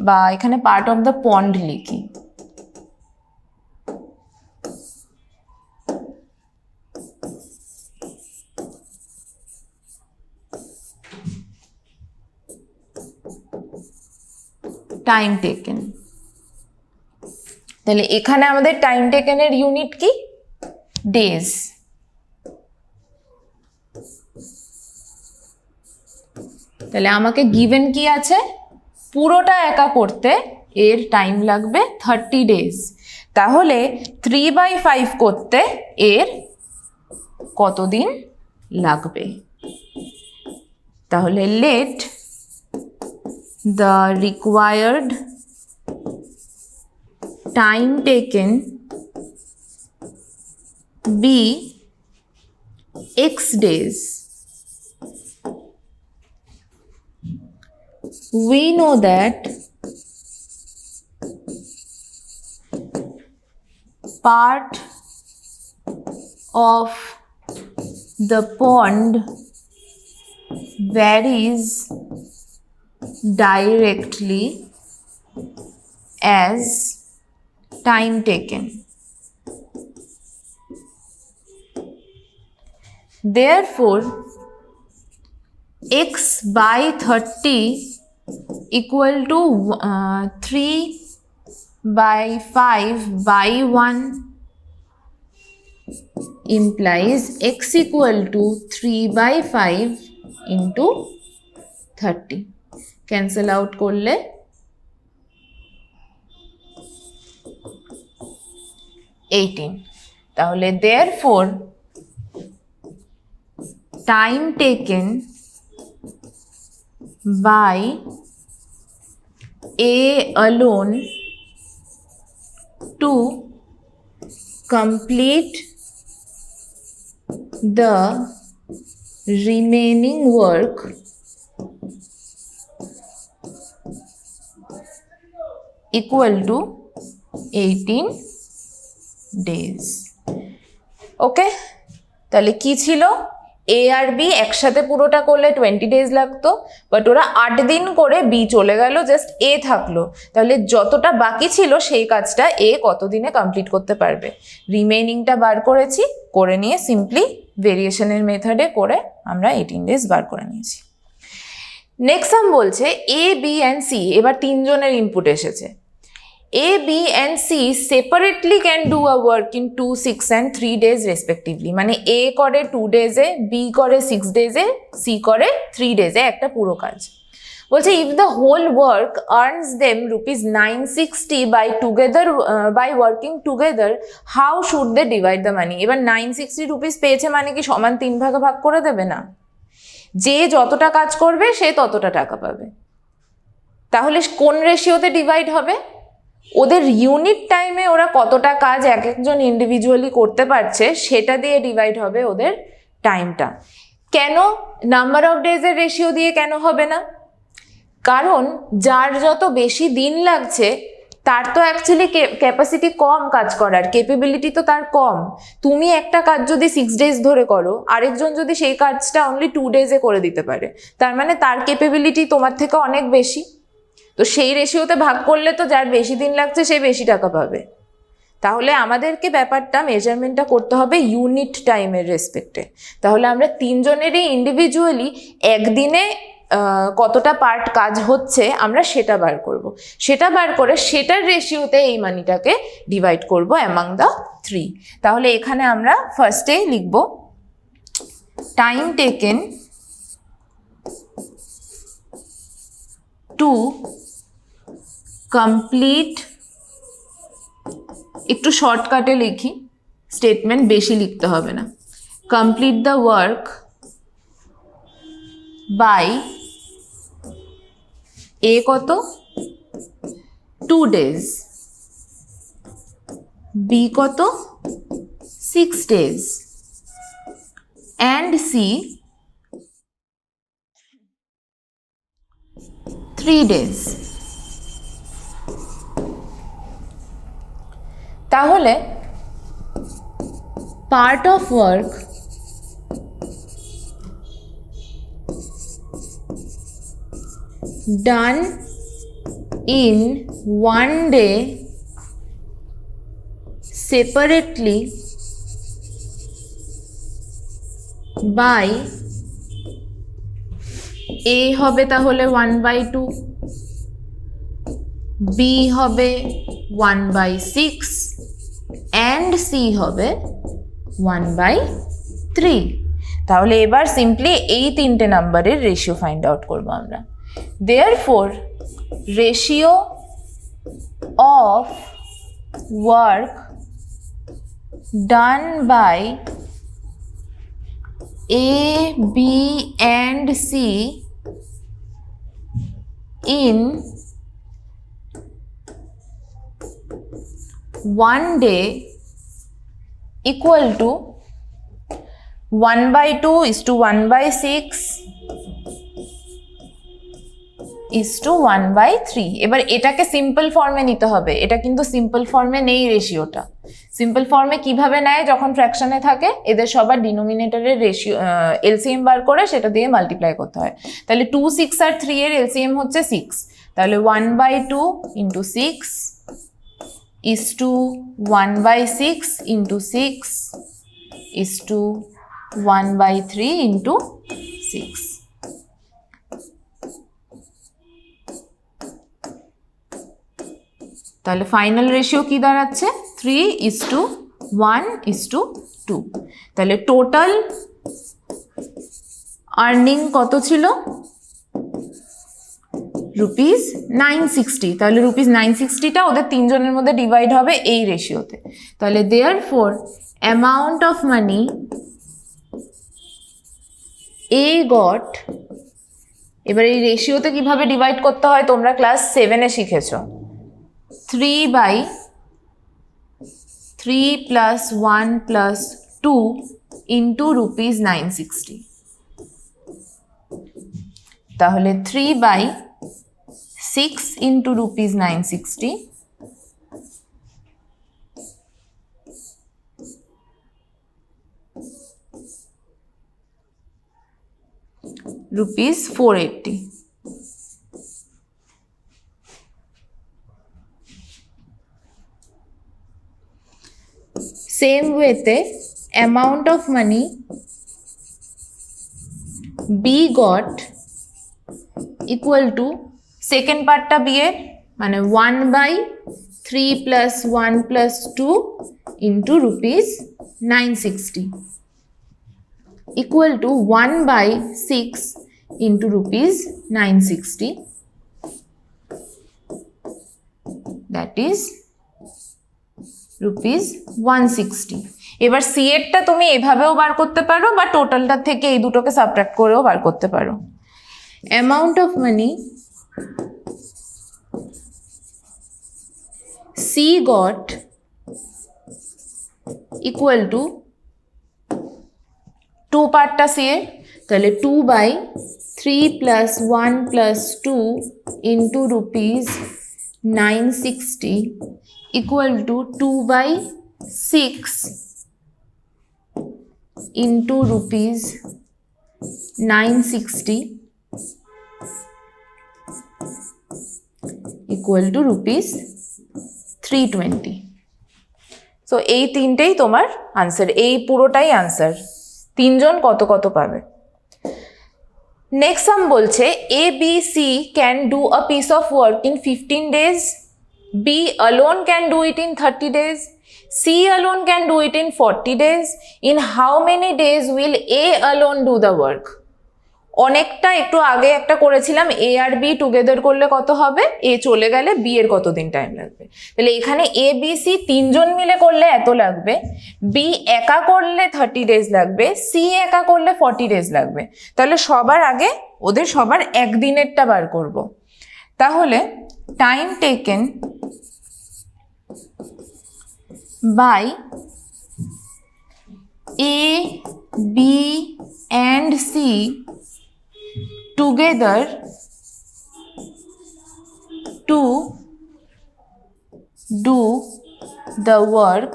বা এখানে পার্ট অফ দ্য পন্ড লিখি, টাইম টেকেন। তাহলে এখানে আমাদের টাইম টেকেনের ইউনিট কি, ডেজ। তাহলে আমাকে গিভেন কি আছে, পুরোটা একা করতে এর টাইম লাগবে 30 ডেজ। তাহলে 3/5 করতে এর কতদিন লাগবে, তাহলে late the required time taken be X days. We know that part of the pond varies directly as time taken. Therefore, x by 30 equal to 3/5/1 implies x equal to 3/5 into 30. Cancel out করলে 18। তাহলে therefore time taken by A alone to complete the remaining work equal to 18 days. ওকে, তাহলে কি ছিল, এ আর B একসাথে পুরোটা করলে 20 days লাগতো, but ওরা 8 দিন করে বি চলে গেল, জাস্ট এ থাকলো। তাহলে যতটা বাকি ছিল সেই কাজটা এ কত দিনে কমপ্লিট করতে পারবে, রিমেইনিংটা বার করেছি, করে নিয়ে সিম্পলি ভেরিয়েশনের মেথডে করে আমরা 18 ডেজ বার করে নিয়েছি। নেক্সট সাম বলছে এ বি অ্যান্ড সি, এবার তিনজনের ইনপুট এসেছে। A, B and C separately can do a work in 2, 6 and 3 days respectively. মানে A করে 2 ডেজে, B করে 6 ডেজে, C করে 3 ডেজে একটা পুরো কাজ। বলছে if the whole work earns them ₹960 by working together, how should they divide the money? এবার 960 rupees পেয়েছে মানে কি সমান 3 ভাগে ভাগ করে দেবে না, যে যতটা কাজ করবে সে ততটা টাকা পাবে। তাহলে কোন রেশিওতে ডিভাইড হবে, ওদের ইউনিট টাইমে ওরা কতটা কাজ এক একজন ইন্ডিভিজুয়ালি করতে পারছে সেটা দিয়ে ডিভাইড হবে ওদের টাইমটা। কেন নাম্বার অফ ডেজের রেশিও দিয়ে কেন হবে না, কারণ যার যত বেশি দিন লাগছে তার তো অ্যাকচুয়ালি ক্যাপাসিটি কম কাজ করার, কেপেবিলিটি তো তার কম। তুমি একটা কাজ যদি 6 ডেজ ধরে করো, আরেকজন যদি সেই কাজটা অনলি 2 ডেজে করে দিতে পারে, তার মানে তার কেপেবিলিটি তোমার থেকে অনেক বেশি। তো সেই রেশিওতে ভাগ করলে তো যার বেশি দিন লাগছে সে বেশি টাকা পাবে। তাহলে আমাদেরকে ব্যাপারটা মেজারমেন্টটা করতে হবে ইউনিট টাইমের রেসপেক্টে। তাহলে আমরা তিনজনেরই ইন্ডিভিজুয়ালি একদিনে কতটা পার্ট কাজ হচ্ছে আমরা সেটা বার করব, সেটা বার করে সেটার রেশিওতে এই মানিটাকে ডিভাইড করব অ্যামাং দ্য 3। তাহলে এখানে আমরা ফার্স্টে লিখব টাইম টেকেন টু কমপ্লিট, একটু শর্টকাটে লিখি, স্টেটমেন্ট বেশি লিখতে হবে না, কমপ্লিট দ্য ওয়ার্ক বাই এ কত 2 ডেজ বি কত 6 days and C 3 days। তাহলে part of work done in one day separately by A হবে তাহলে 1/2, B হবে 1/6 and C হবে 1/3। তাহলে এবার সিম্পলি এই তিনটে নাম্বারের রেশিও ফাইন্ড আউট করব আমরা। Therefore ratio of work done by A, B and C in one day equal to 1/2 is to 1/6 is to 1/3। এবার এটাকে সিম্পল ফর্মে নিতে হবে, এটা কিন্তু সিম্পল ফর্মে নেই রেশিওটা। সিম্পল ফর্মে কিভাবে নেয়, যখন ফ্র্যাকশনে থাকে এদের সবার ডিনোমিনেটরের রেশিও এলসিএম বার করে সেটা দিয়ে মাল্টিপ্লাই করতে হয়। তাহলে 2, 6 আর 3 এর এলসিএম হচ্ছে 6, তাহলে 1/2 into 6 is to 1/6 into 6 is to 1/3 into 6। তাহলে ফাইনাল রেশিও কি দাঁড়াচ্ছে 3:1:2। তাহলে টোটাল আর্নিং কত ছিল ₹960। তাহলে ₹960টা ওদের তিনজনের মধ্যে ডিভাইড হবে এই রেশিওতে। তাহলে therefore amount of money A got, এবার এই রেশিওতে কিভাবে ডিভাইড করতে হয় তোমরা ক্লাস 7-এ শিখেছো। 3/3 plus 1 plus 2 into ₹960। তাহলে 3/6 into ₹960 ₹480। সেম ওয়েতে amount of money B got equal to second পার্টটা বি এর মানে 1/3 plus 1 plus 2 into ₹960 equal to 1/6 into ₹960, that is ₹160। এবার সি এরটা তুমি এভাবেও বার করতে পারো বা টোটালটা থেকে এই দুটোকে সাবট্রাক্ট করেও বার করতে পারো। Amount of money C goat equal two 2 পার্টটা সি এর, তাহলে 2/3 plus 1 plus 2 into ₹960 equal to 2/6 into ₹960 equal to ₹320। So এই তিনটেই তোমার আনসার, এই পুরোটাই আনসার। তিনজন কত কত পাবে। নেক্সট সাম বলছে ABC can do a piece of work in 15 days, B alone can do it in 30 days, C alone can do it in 40 days. In how many days will A alone do the work? অনেকটা একটু আগে একটা করেছিলাম A R B together করলে কত হবে, A চলে গেলে B এর কতদিন টাইম লাগবে। তাহলে এখানে ABC তিনজন মিলে করলে এত লাগবে, B একা করলে 30 ডেজ লাগবে, C একা করলে 40 ডেজ লাগবে। তাহলে সবার আগে ওদের সবার একদিনেরটা বার করব। তাহলে time taken by A, B and C together to do the work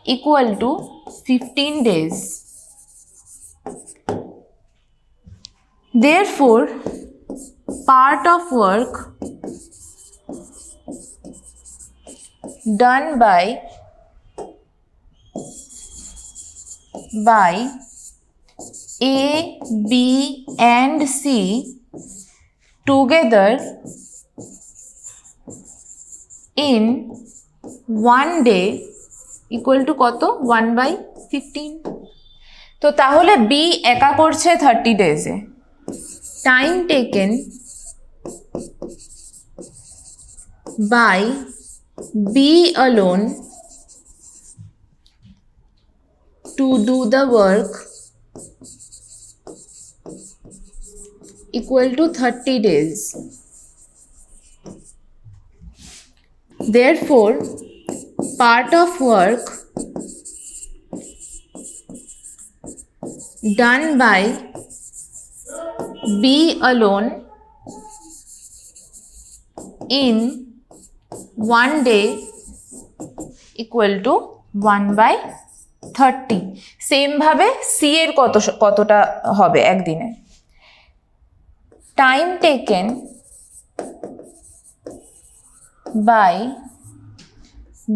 equal to 15 days. Therefore, part of work done by A, B and C together in 1 day equal to কত 1/15। তো তাহলে বি একা করছে 30 ডেজে, time taken by B alone to do the work equal to 30 days. Therefore, part of work done by B alone in 1 day equal to 1/30। Same ভাবে C এর কতটা হবে একদিনে, time taken by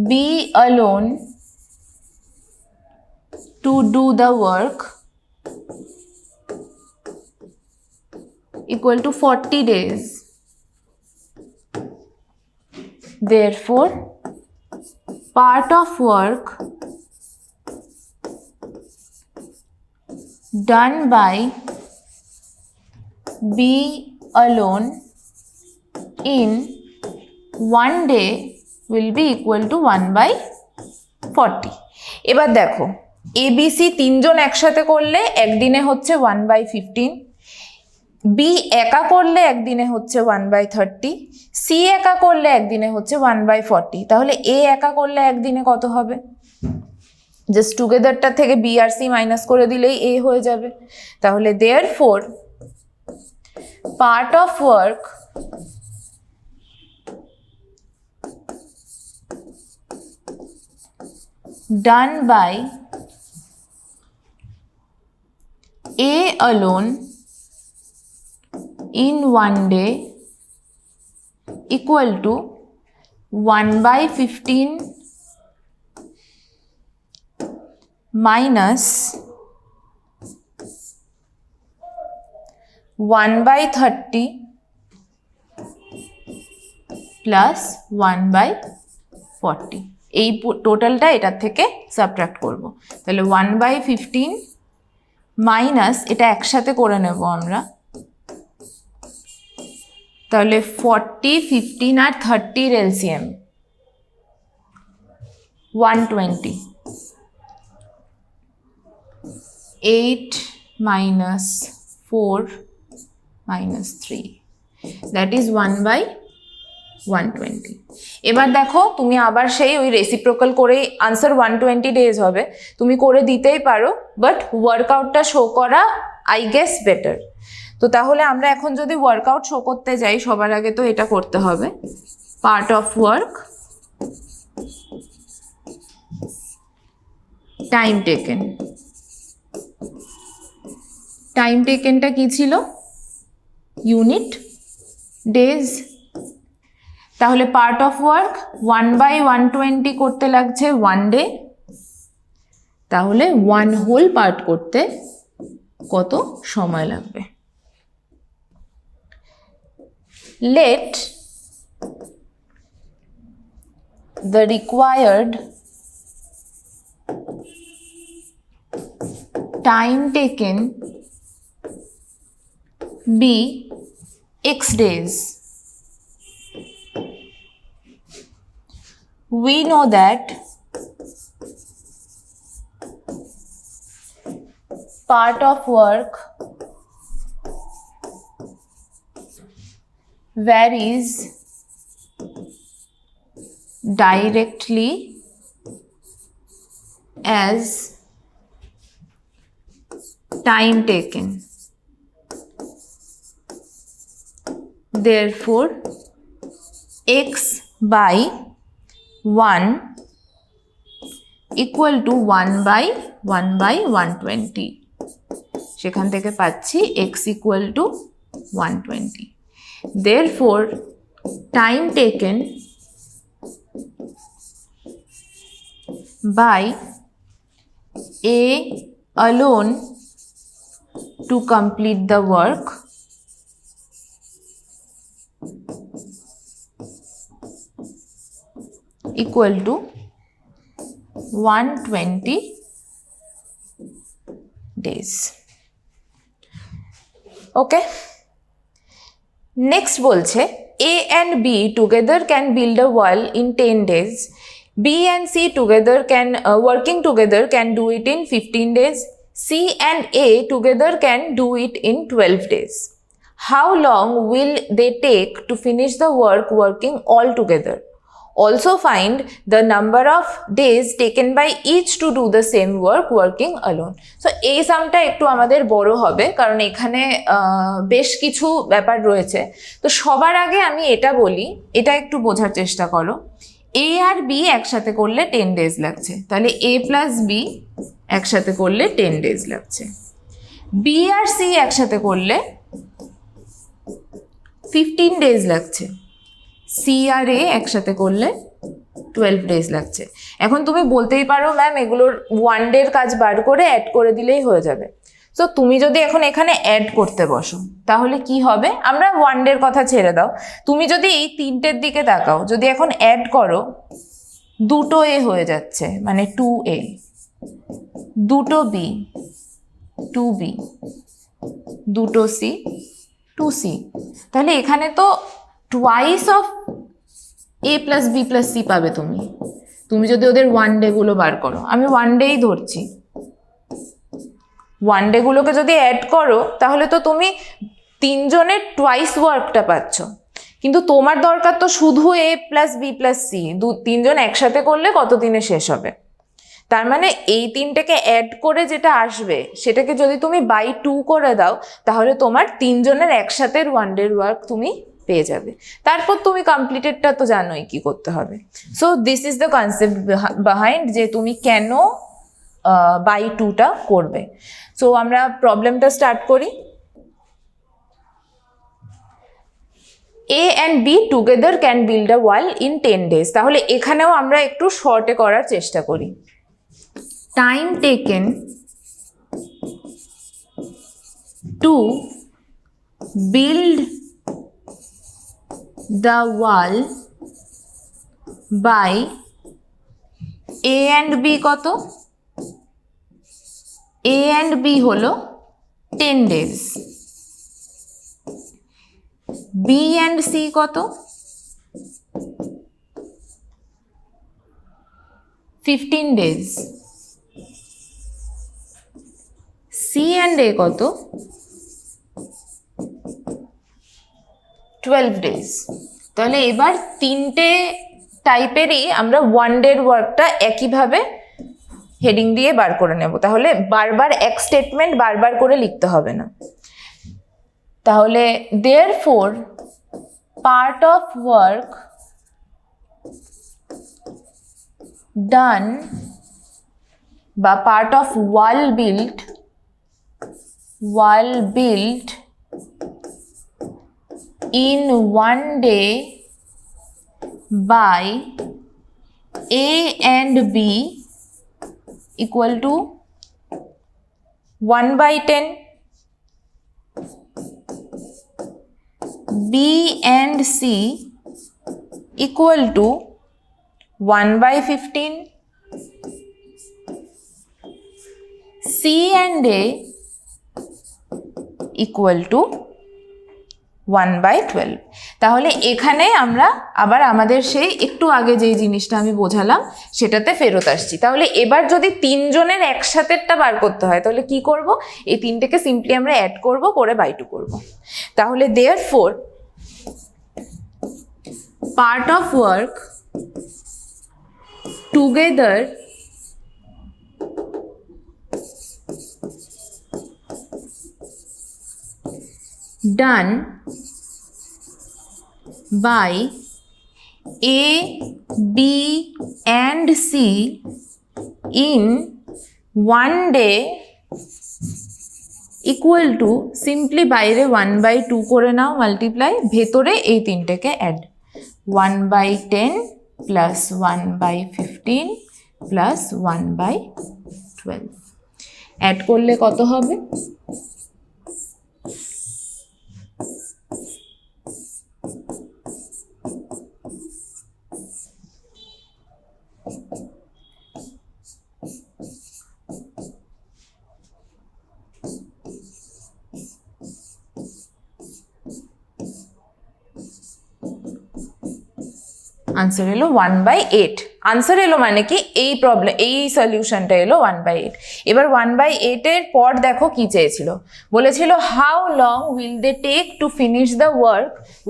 B alone to do the work equal to 40 days. Therefore, part of work done by B alone in 1 day will be equal to 1/40। এবার দেখো ABC তিনজন একসাথে করলে একদিনে হচ্ছে 1/15, বি একা করলে একদিনে হচ্ছে 1/30, সি একা করলে একদিনে হচ্ছে 1/40। তাহলে এ একা করলে একদিনে কত হবে? জাস্ট টুগেদারটা থেকে বি আর সি মাইনাস করে দিলেই এ হয়ে যাবে। তাহলে therefore part of work done by A alone in 1 day equal to 1/15 minus 1/30 plus 1/40। এই টোটালটা এটার থেকে সাবট্রাক্ট করব। তাহলে 1/15 মাইনাস এটা একসাথে করে নেব আমরা, তাহলে 40, 15 আর 30 এর LCM 120, 8 minus 4 minus 3 that is 1/120। এবার দেখো তুমি আবার সেই ওই রেসিপ্রোকাল করে আনসার 120 ডেজ হবে, তুমি করে দিতেই পারো, বাট ওয়ার্কআউটটা শো করা আই গেস বেটার। তো তাহলে আমরা এখন যদি ওয়ার্কআউট শো করতে যাই সবার আগে তো এটা করতে হবে, part of work time taken. Time টেকেনটা কি ছিল? Unit days. তাহলে পার্ট অফ ওয়ার্ক 1/120 করতে লাগছে 1 ডে, তাহলে 1 হোল পার্ট করতে কত সময় লাগবে? Let the required time taken be X days. We know that part of work varies directly as time taken. Therefore, x by 1 equal to 1 by 120. সেখান থেকে পাচ্ছি x equal to 120. Therefore, time taken by A alone to complete the work equal to 120 days. Okay. Next বলছে A and B together can build a wall in 10 days. B and C together can working together can do it in 15 days. C and A together can do it in 12 days. How long will they take to finish the work working all together? Also find the number of days taken by each to do the same work working alone. So এই সামটা একটু আমাদের বড় হবে কারণ এখানে বেশ কিছু ব্যাপার রয়েছে। তো সবার আগে আমি এটা বলি, এটা একটু বোঝার চেষ্টা করো। A আর B একসাথে করলে 10 ডেজ লাগছে, তাহলে A প্লাস B একসাথে করলে 10 ডেজ লাগছে। B আর C একসাথে করলে 15 ডেজ লাগছে। C আর A একসাথে করলে 12 ডেজ লাগছে। এখন তুমি বলতেই পারো ম্যাম এগুলোর ওয়ান ডের কাজ বার করে অ্যাড করে দিলেই হয়ে যাবে। সো তুমি যদি এখন এখানে অ্যাড করতে বসো তাহলে কি হবে, আমরা ওয়ান ডের কথা ছেড়ে দাও, তুমি যদি এই তিনটের দিকে তাকাও, যদি এখন অ্যাড করো দুটো A হয়ে যাচ্ছে মানে 2A, দুটো B 2B, দুটো C 2C, তাহলে এখানে তো twice of A plus B plus C পাবে তুমি। তুমি যদি ওদের ওয়ান ডে গুলো বার করো, আমি ওয়ান ডেই ধরছি, ওয়ান ডে গুলোকে যদি অ্যাড করো তাহলে তো তুমি তিনজনের টুয়াইস ওয়ার্কটা পাচ্ছ। কিন্তু তোমার দরকার তো শুধু A plus B plus C, তিনজন একসাথে করলে কত দিনে শেষ হবে। তার মানে এই তিনটাকে অ্যাড করে যেটা আসবে সেটাকে যদি তুমি বাই 2 করে দাও তাহলে তোমার তিনজনের একসাথে ওয়ান ডে ওয়ার্ক তুমি পেয়ে যাবে। তারপর তুমি কমপ্লিটেডটা তো জানোই কি করতে হবে। So this is the concept behind যে তুমি কেন বাই 2টা করবে। সো আমরা প্রবলেমটা স্টার্ট করি। A and B together can build a wall in 10 days. তাহলে এখানেও আমরা একটু শর্টে করার চেষ্টা করি। Time taken to build the wall by A and B কত? A and B হলো 10 days, B and C কত? 15 days, C and A কত? 12 days। তাহলে এবার তিনটে টাইপেরই আমরা ওয়ান ডের ওয়ার্কটা একইভাবে হেডিং দিয়ে বার করে নেব, তাহলে বারবার এক স্টেটমেন্ট বারবার করে লিখতে হবে না। তাহলে therefore part of work done বা part of wall built in one day by A and B equal to 1/10, B and C equal to 1/15, C and A equal to 1/12। তাহলে এখানে আমরা আবার আমাদের সেই একটু আগে যেই জিনিসটা আমি বোঝালাম সেটাতে ফেরত আসছি। তাহলে এবার যদি তিনজনের একসাথেরটা বার করতে হয় তাহলে কি করব, এই তিনটেকে সিম্পলি আমরা অ্যাড করব, করে বাই 2 করব। তাহলে therefore part of work together done by A, B and C in one day equal to simply বাইরে 1/2 করে নাও মাল্টিপ্লাই ভেতরে এই তিনটেকে অ্যাড 1/10 প্লাস 1/15 প্লাস 1/12 অ্যাড করলে কত হবে आंसर एलो 1/8 आंसर एलो माने कि এই প্রবলেম এই সলিউশনটা এলো 1/8 এবার 1/8 এর পর দেখো কি চেয়েছিল বলেছিল how long will they take to finish the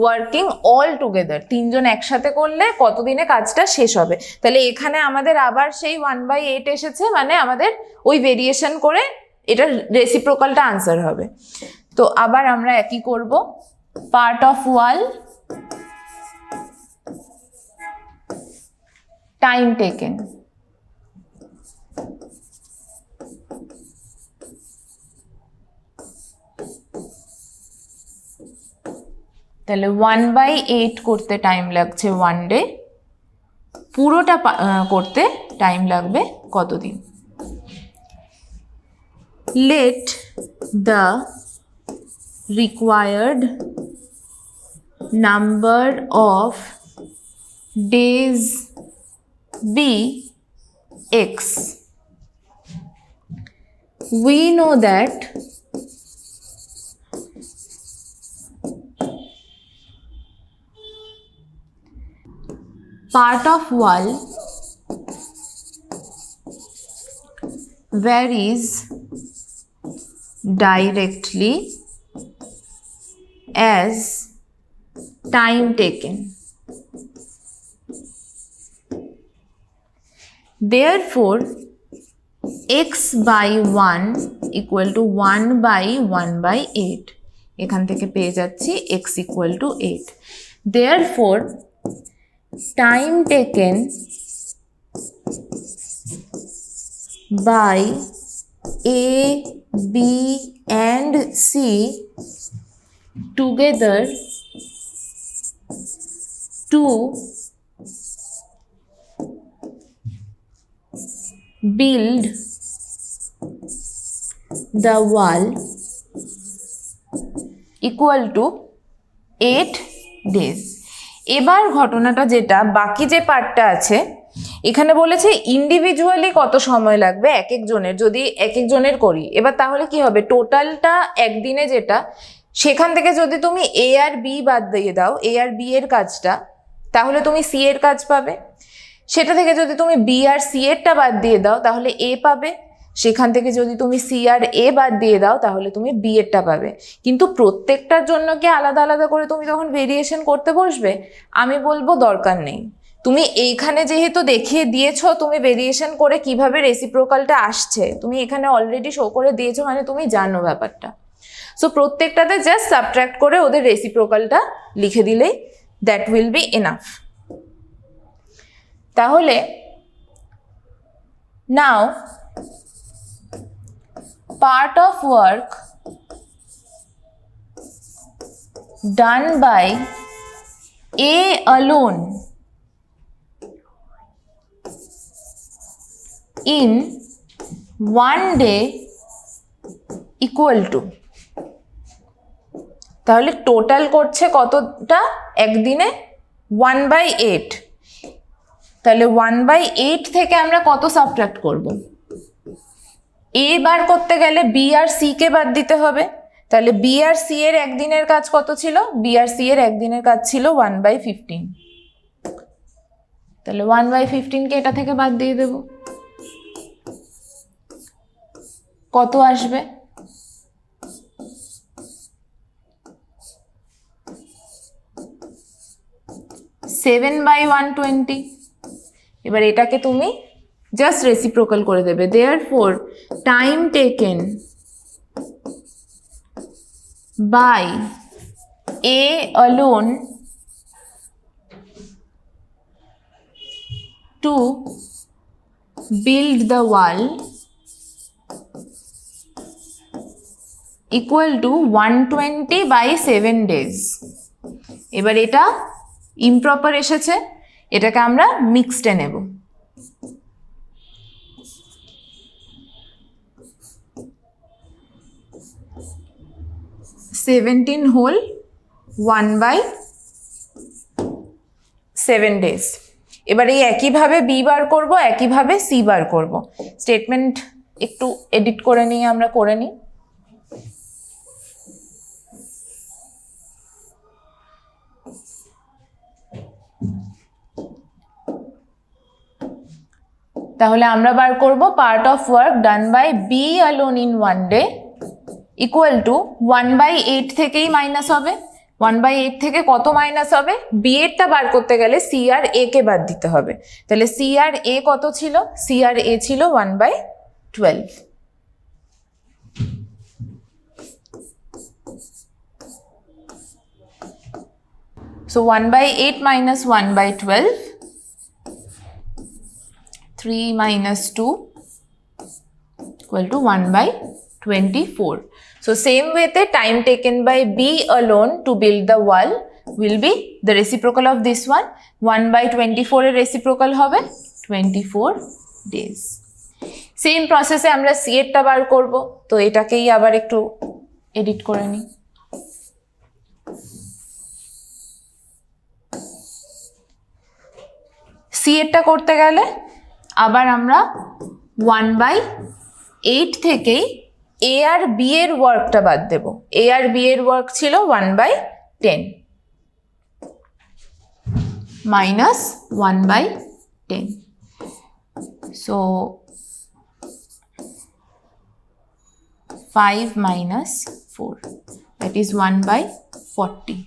working all together তিনজন একসাথে করলে কতদিনে কাজটা শেষ হবে তাহলে এখানে আমাদের আবার সেই 1/8 এসেছে মানে আমাদের ওই ভেরিয়েশন করে এটা রেসিপ্রোকালটা আনসার হবে তো আবার আমরা একই করব part of wall time taken তাহলে 1/8 করতে টাইম লাগছে 1 ডে পুরোটা করতে টাইম লাগবে কতদিন let the required number of days be x we know that part of wall varies directly as time taken therefore x by 1 equal to 1 by 1/8 এখান থেকে পেয়ে যাচ্ছি x equal to 8 therefore time taken by A, B and C together to build the wall equal to 8 days এবার ঘটনাটা যেটা বাকি যে পার্টটা আছে এখানে বলেছে ইন্ডিভিজুয়ালি কত সময় লাগবে এক একজনের যদি এক একজনের করি এবার তাহলে কি হবে টোটালটা একদিনে যেটা সেখান থেকে যদি তুমি এ আর বি বাদ দিয়ে দাও এ আর বি এর কাজটা তাহলে তুমি সি এর কাজ পাবে সেটা থেকে যদি তুমি বি আর সি এরটা বাদ দিয়ে দাও তাহলে এ পাবে সেখান থেকে যদি তুমি সি আর এ বাদ দিয়ে দাও তাহলে তুমি বি এরটা পাবে কিন্তু প্রত্যেকটার জন্য কি আলাদা আলাদা করে তুমি তখন ভেরিয়েশন করতে বসবে আমি বলবো দরকার নেই তুমি এইখানে যেহেতু দেখিয়ে দিয়েছো তুমি ভেরিয়েশন করে কিভাবে রেসিপ্রোকালটা আসছে তুমি এখানে অলরেডি শো করে দিয়েছো মানে তুমি জানো ব্যাপারটা সো প্রত্যেকটাতে জাস্ট সাবট্রাক্ট করে ওদের রেসিপ্রোকালটা লিখে দিলেই দ্যাট উইল বি এনাফ তাহলে নাও part of work done by A alone in one day equal to তাহলে টোটাল করছে কতটা একদিনে 1/8 তাহলে 1/8 থেকে আমরা কত সাবট্রাক্ট করব এ বার করতে গেলে বি আর সি কে বাদ দিতে হবে তাহলে বি আর সি এর একদিনের কাজ কত ছিল বি আর সি এর একদিনের কাজ ছিল 1/15 তাহলে 1/15 কে এটা থেকে বাদ দিয়ে দেব কত আসবে 7/120 এবার এটাকে তুমি জাস্ট রেসিপ্রোকাল করে দেবে। Therefore time taken by A alone to build the wall equal to 120 by 7 days. এবার এটা ইমপ্রপার এসেছে, এটাকে আমরা মিক্সডে নেব। Seventeen whole 1/7 days। এবার এই একইভাবে বি বার করব, একইভাবে সি বার করব। স্টেটমেন্ট একটু এডিট করে নিয়ে আমরা করে নিই। তাহলে আমরা বার করব part of work done by B alone in 1 day equal to 1/8 থেকেই মাইনাস হবে। 1/8 থেকে কত মাইনাস হবে? বি এরটা বার করতে গেলে সি আর এ কে বাদ দিতে হবে। তাহলে সি আর এ কত ছিল? সি আর এ ছিল 1/12। So 1/8 minus 1/12, 3 minus 2 equal to 1/24. So same way the time taken by B alone to build the wall will be the reciprocal of this one. 1/24 এর reciprocal হবে 24 days. Same process এ আমরা C এরটা বার করব, তো এটাকেই আবার একটু edit করে নিই। C এরটা করতে গেলে আবার আমরা 1/8 থেকেই এ আর বি এর ওয়ার্কটা বাদ দেব। এ আর বি এর ওয়ার্ক ছিল 1/10 minus 1/10। So 5 minus 4, that is 1/40.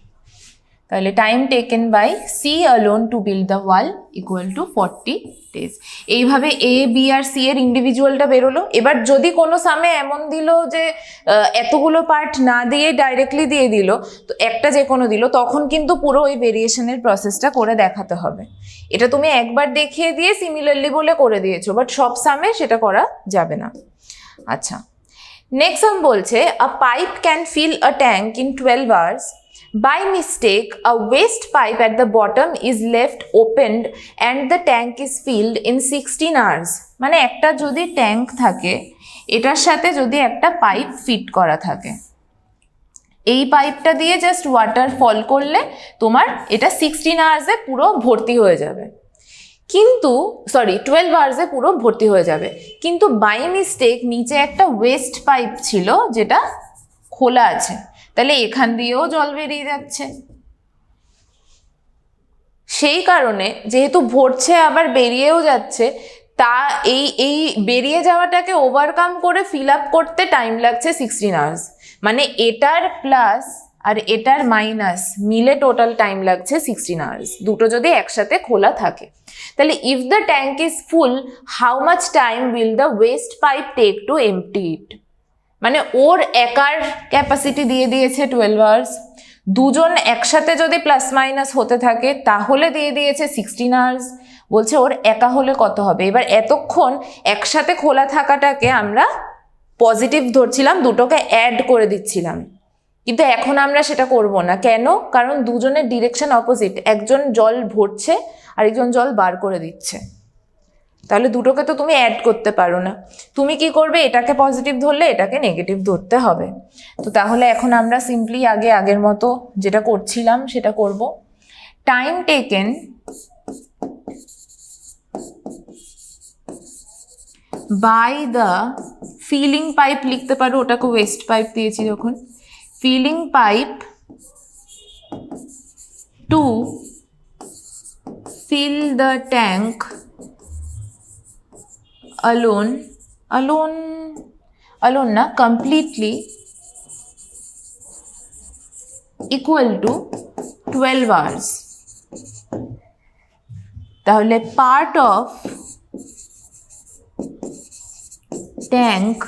তাহলে time taken by C alone to build the wall equal to 40 days। এইভাবে এ বি আর সি এর ইন্ডিভিজুয়ালটা বেরোলো। এবার যদি কোনো সামে এমন দিল যে এতগুলো পার্ট না দিয়ে ডাইরেক্টলি দিয়ে দিল, তো একটা যে কোনো দিল, তখন কিন্তু পুরো ওই ভেরিয়েশনের প্রসেসটা করে দেখাতে হবে। এটা তুমি একবার দেখিয়ে দিয়ে সিমিলারলি বলে করে দিয়েছো, বাট সব সামে সেটা করা যাবে না। আচ্ছা, নেক্সট সাম বলছে a pipe can fill a tank in 12 hours. By mistake, a waste pipe at the bottom is left opened and the tank is filled in 16 hours. মানে একটা যদি ট্যাঙ্ক থাকে, এটার সাথে যদি একটা পাইপ ফিট করা থাকে, এই পাইপটা দিয়ে জাস্ট ওয়াটার ফল করলে তোমার এটা 16 আওয়ার্সে পুরো ভর্তি হয়ে যাবে। কিন্তু 12 আওয়ার্সে পুরো ভর্তি হয়ে যাবে। কিন্তু বাই মিস্টেক নিচে একটা ওয়েস্ট পাইপ ছিল যেটা খোলা আছে, তাহলে এখান দিয়েও জল বেরিয়ে যাচ্ছে। সেই কারণে যেহেতু ভরছে আবার বেরিয়েও যাচ্ছে, তা এই বেরিয়ে যাওয়াটাকে ওভারকাম করে ফিল আপ করতে টাইম লাগছে 16 আওয়ার্স। মানে এটার প্লাস আর এটার মাইনাস মিলে টোটাল টাইম লাগছে 16 আওয়ার্স, দুটো যদি একসাথে খোলা থাকে। তাহলে if the tank is full, how much time will the waste pipe take to empty it? মানে ওর একার ক্যাপাসিটি দিয়ে দিয়েছে 12 আওয়ার্স, দুজন একসাথে যদি প্লাস মাইনাস হতে থাকে তাহলে দিয়ে দিয়েছে 16 আওয়ার্স। বলছে ওর একা হলে কত হবে। এবার এতক্ষণ একসাথে খোলা থাকাটাকে আমরা পজিটিভ ধরছিলাম, দুটোকে অ্যাড করে দিচ্ছিলাম, কিন্তু এখন আমরা সেটা করব না। কেন? কারণ দুজনের ডিরেকশন অপোজিট, একজন জল ভরছে আরেকজন জল বার করে দিচ্ছে, তাহলে দুটোকে তো তুমি অ্যাড করতে পারো না। তুমি কি করবে? এটাকে পজিটিভ ধরলে এটাকে নেগেটিভ ধরতে হবে। তো তাহলে এখন আমরা সিম্পলি আগের মতো যেটা করছিলাম সেটা করব। Time taken by the filling pipe লিখতে পারো, ওটাকে ওয়েস্ট পাইপ দিয়েছি যখন, filling pipe to fill the tank alone না, completely equal to 12 hours. তাহলে part of tank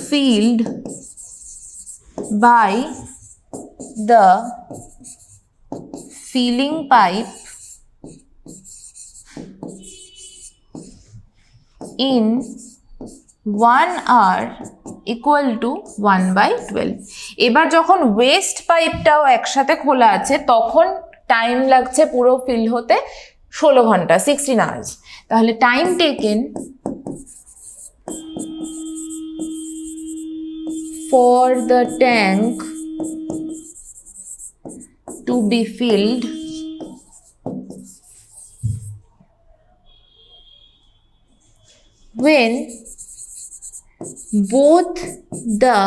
filled by the filling pipe in 1 hour equal to 1/12. এবার যখন West পাইপটাও একসাথে খোলা আছে তখন টাইম লাগছে পুরো ফিল হতে 16 ঘন্টা 16 hours. তাহলে time taken for the tank to be filled when both the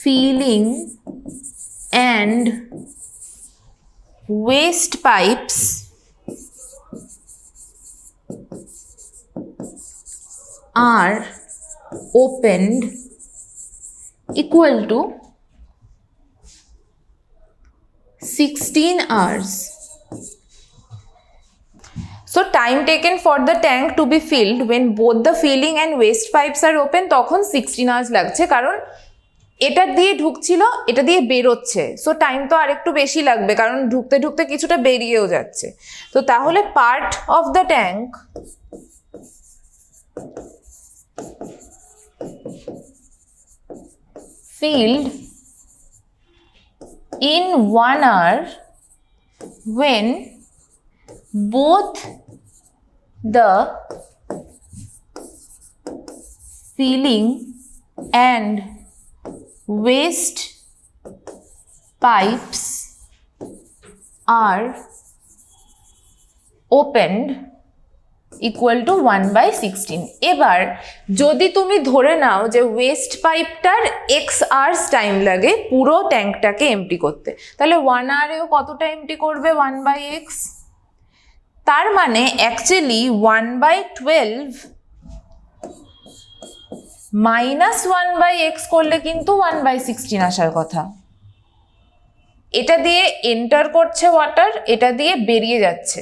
filling and waste pipes are opened equal to 16 hours. So time taken for the tank to be filled when both the filling and waste pipes are open তখন 16 hours লাগছে, কারণ এটা দিয়ে ঢুকছিল এটা দিয়ে বেরোচ্ছে, so time তো আরেকটু বেশি লাগবে কারণ ঢুকতে ঢুকতে কিছুটা বেরিয়েও যাচ্ছে। তো তাহলে part of the tank filled in 1 hour when both the filling and waste pipes are opened equal to 1/16. এবার যদি তুমি ধরে নাও যে ওয়েস্ট পাইপটার x আওয়ার্স টাইম লাগে পুরো ট্যাঙ্কটাকে এমটি করতে, তাহলে 1 আওয়ারেও কতটা এমটি করবে 1/x, তার মানে অ্যাকচুয়ালি 1/12 মাইনাস 1/x করলে কিন্তু 1/16 আসার কথা। এটা দিয়ে এন্টার করছে ওয়াটার, এটা দিয়ে বেরিয়ে যাচ্ছে,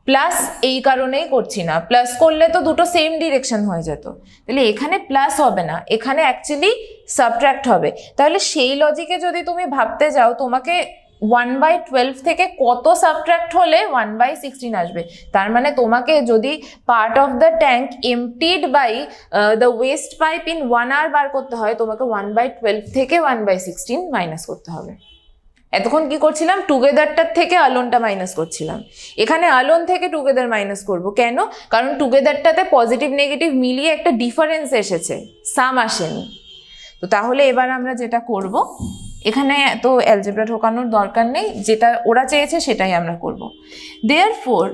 প্লাস এই কারণেই করছি না, প্লাস করলে তো দুটো সেম ডিরেকশন হয়ে যেত, তাহলে এখানে প্লাস হবে না, এখানে অ্যাকচুয়ালি সাবট্রাক্ট হবে। তাহলে সেই লজিকে যদি তুমি ভাবতে যাও তোমাকে 1/12 থেকে কত সাবট্রাক্ট হলে 1/16 আসবে, তার মানে তোমাকে যদি part of the tank emptied by the waste pipe in 1 hour বার করতে হয়, তোমাকে 1/12 থেকে 1/16 মাইনাস করতে হবে। এতক্ষণ কি করছিলাম, টুগেদারটার থেকে আলোনটা মাইনাস করছিলাম, এখানে আলোন থেকে টুগেদার মাইনাস করব। কেন? কারণ টুগেদারটাতে পজিটিভ নেগেটিভ মিলিয়ে একটা ডিফারেন্স এসেছে, সাম আসেনি। তো তাহলে এবার আমরা যেটা করব, এখানে এত অ্যালজেব্রা ঢোকানোর দরকার নেই, যেটা ওরা চেয়েছে সেটাই আমরা করব। Therefore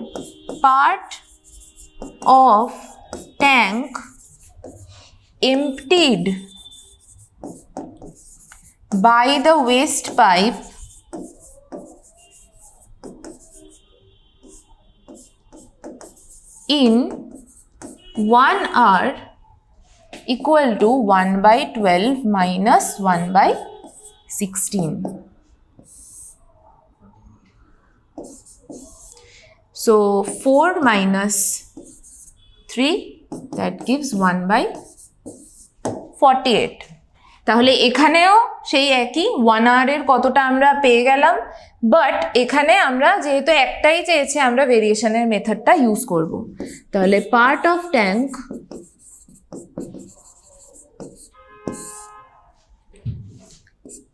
part of tank emptied by the waste pipe in 1 hour equal to 1/12 minus 1/16. So 4 minus 3, that gives 1/48. তাহলে এখানেও সেই একই 1 আওয়ারের কতটা আমরা পেয়ে গেলাম, বাট এখানে আমরা যেহেতু একটাই চেয়েছি আমরা ভেরিয়েশনের মেথডটা ইউজ করব। তাহলে part of tank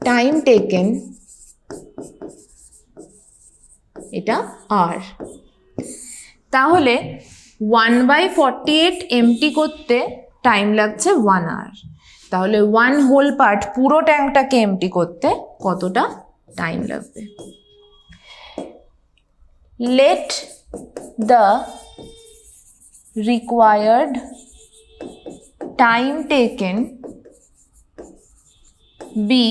time taken, এটা আর, তাহলে 1/48 এমটি করতে টাইম লাগছে 1 hour, তাহলে 1 হোল পার্ট পুরো ট্যাঙ্কটাকে এমটি করতে কতটা টাইম লাগবে। Let the required time taken be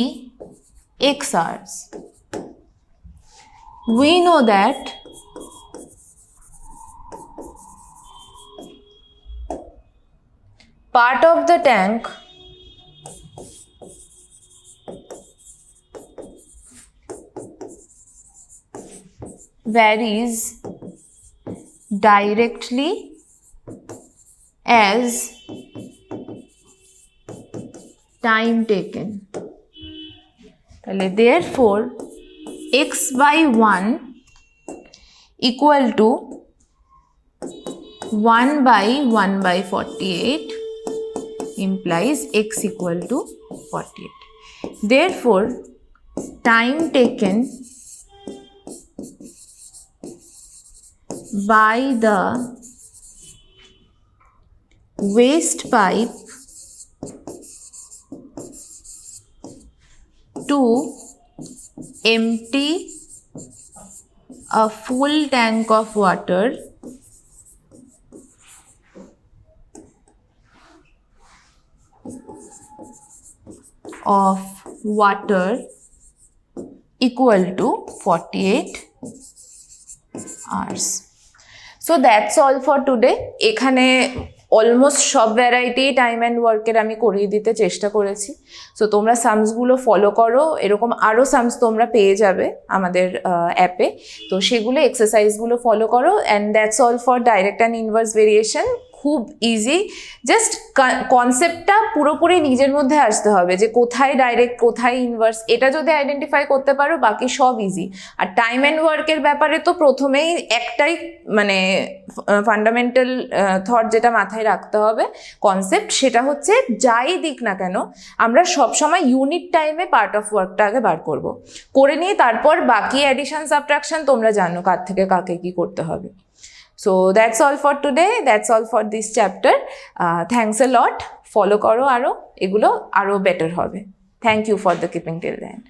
x hours. We know that part of the tank varies directly as time taken. তাহলে therefore x by 1 equal to 1 by 1 by 48 implies x equal to 48. Therefore, time taken by the waste pipe to empty a full tank of water equal to 48 hours. So that's all for today. এখানে almost সব variety time and ওয়ার্কের আমি করিয়ে দিতে চেষ্টা করেছি। So তোমরা সামসগুলো follow করো, এরকম আরও সামস তোমরা পেয়ে যাবে আমাদের অ্যাপে। তো সেগুলো এক্সারসাইজগুলো ফলো করো, and that's all for direct and inverse variation. খুব ইজি, জাস্ট কনসেপ্টটা পুরোপুরি নিজের মধ্যে আসতে হবে যে কোথায় ডাইরেক্ট কোথায় ইনভার্স, এটা যদি আইডেন্টিফাই করতে পারো বাকি সব ইজি। আর টাইম অ্যান্ড ওয়ার্কের ব্যাপারে তো প্রথমেই একটাই মানে ফান্ডামেন্টাল থট যেটা মাথায় রাখতে হবে কনসেপ্ট, সেটা হচ্ছে যাই দিক না কেন আমরা সবসময় ইউনিট টাইমে পার্ট অফ ওয়ার্কটা আগে বার করে নিয়ে তারপর বাকি অ্যাডিশন সাবট্রাকশন তোমরা জানো কার থেকে কাকে কি করতে হবে। So that's all for today, that's all for this chapter. Thanks a lot, follow করো আরো, এগুলো আরো বেটার হবে। Thank you for the keeping till the end.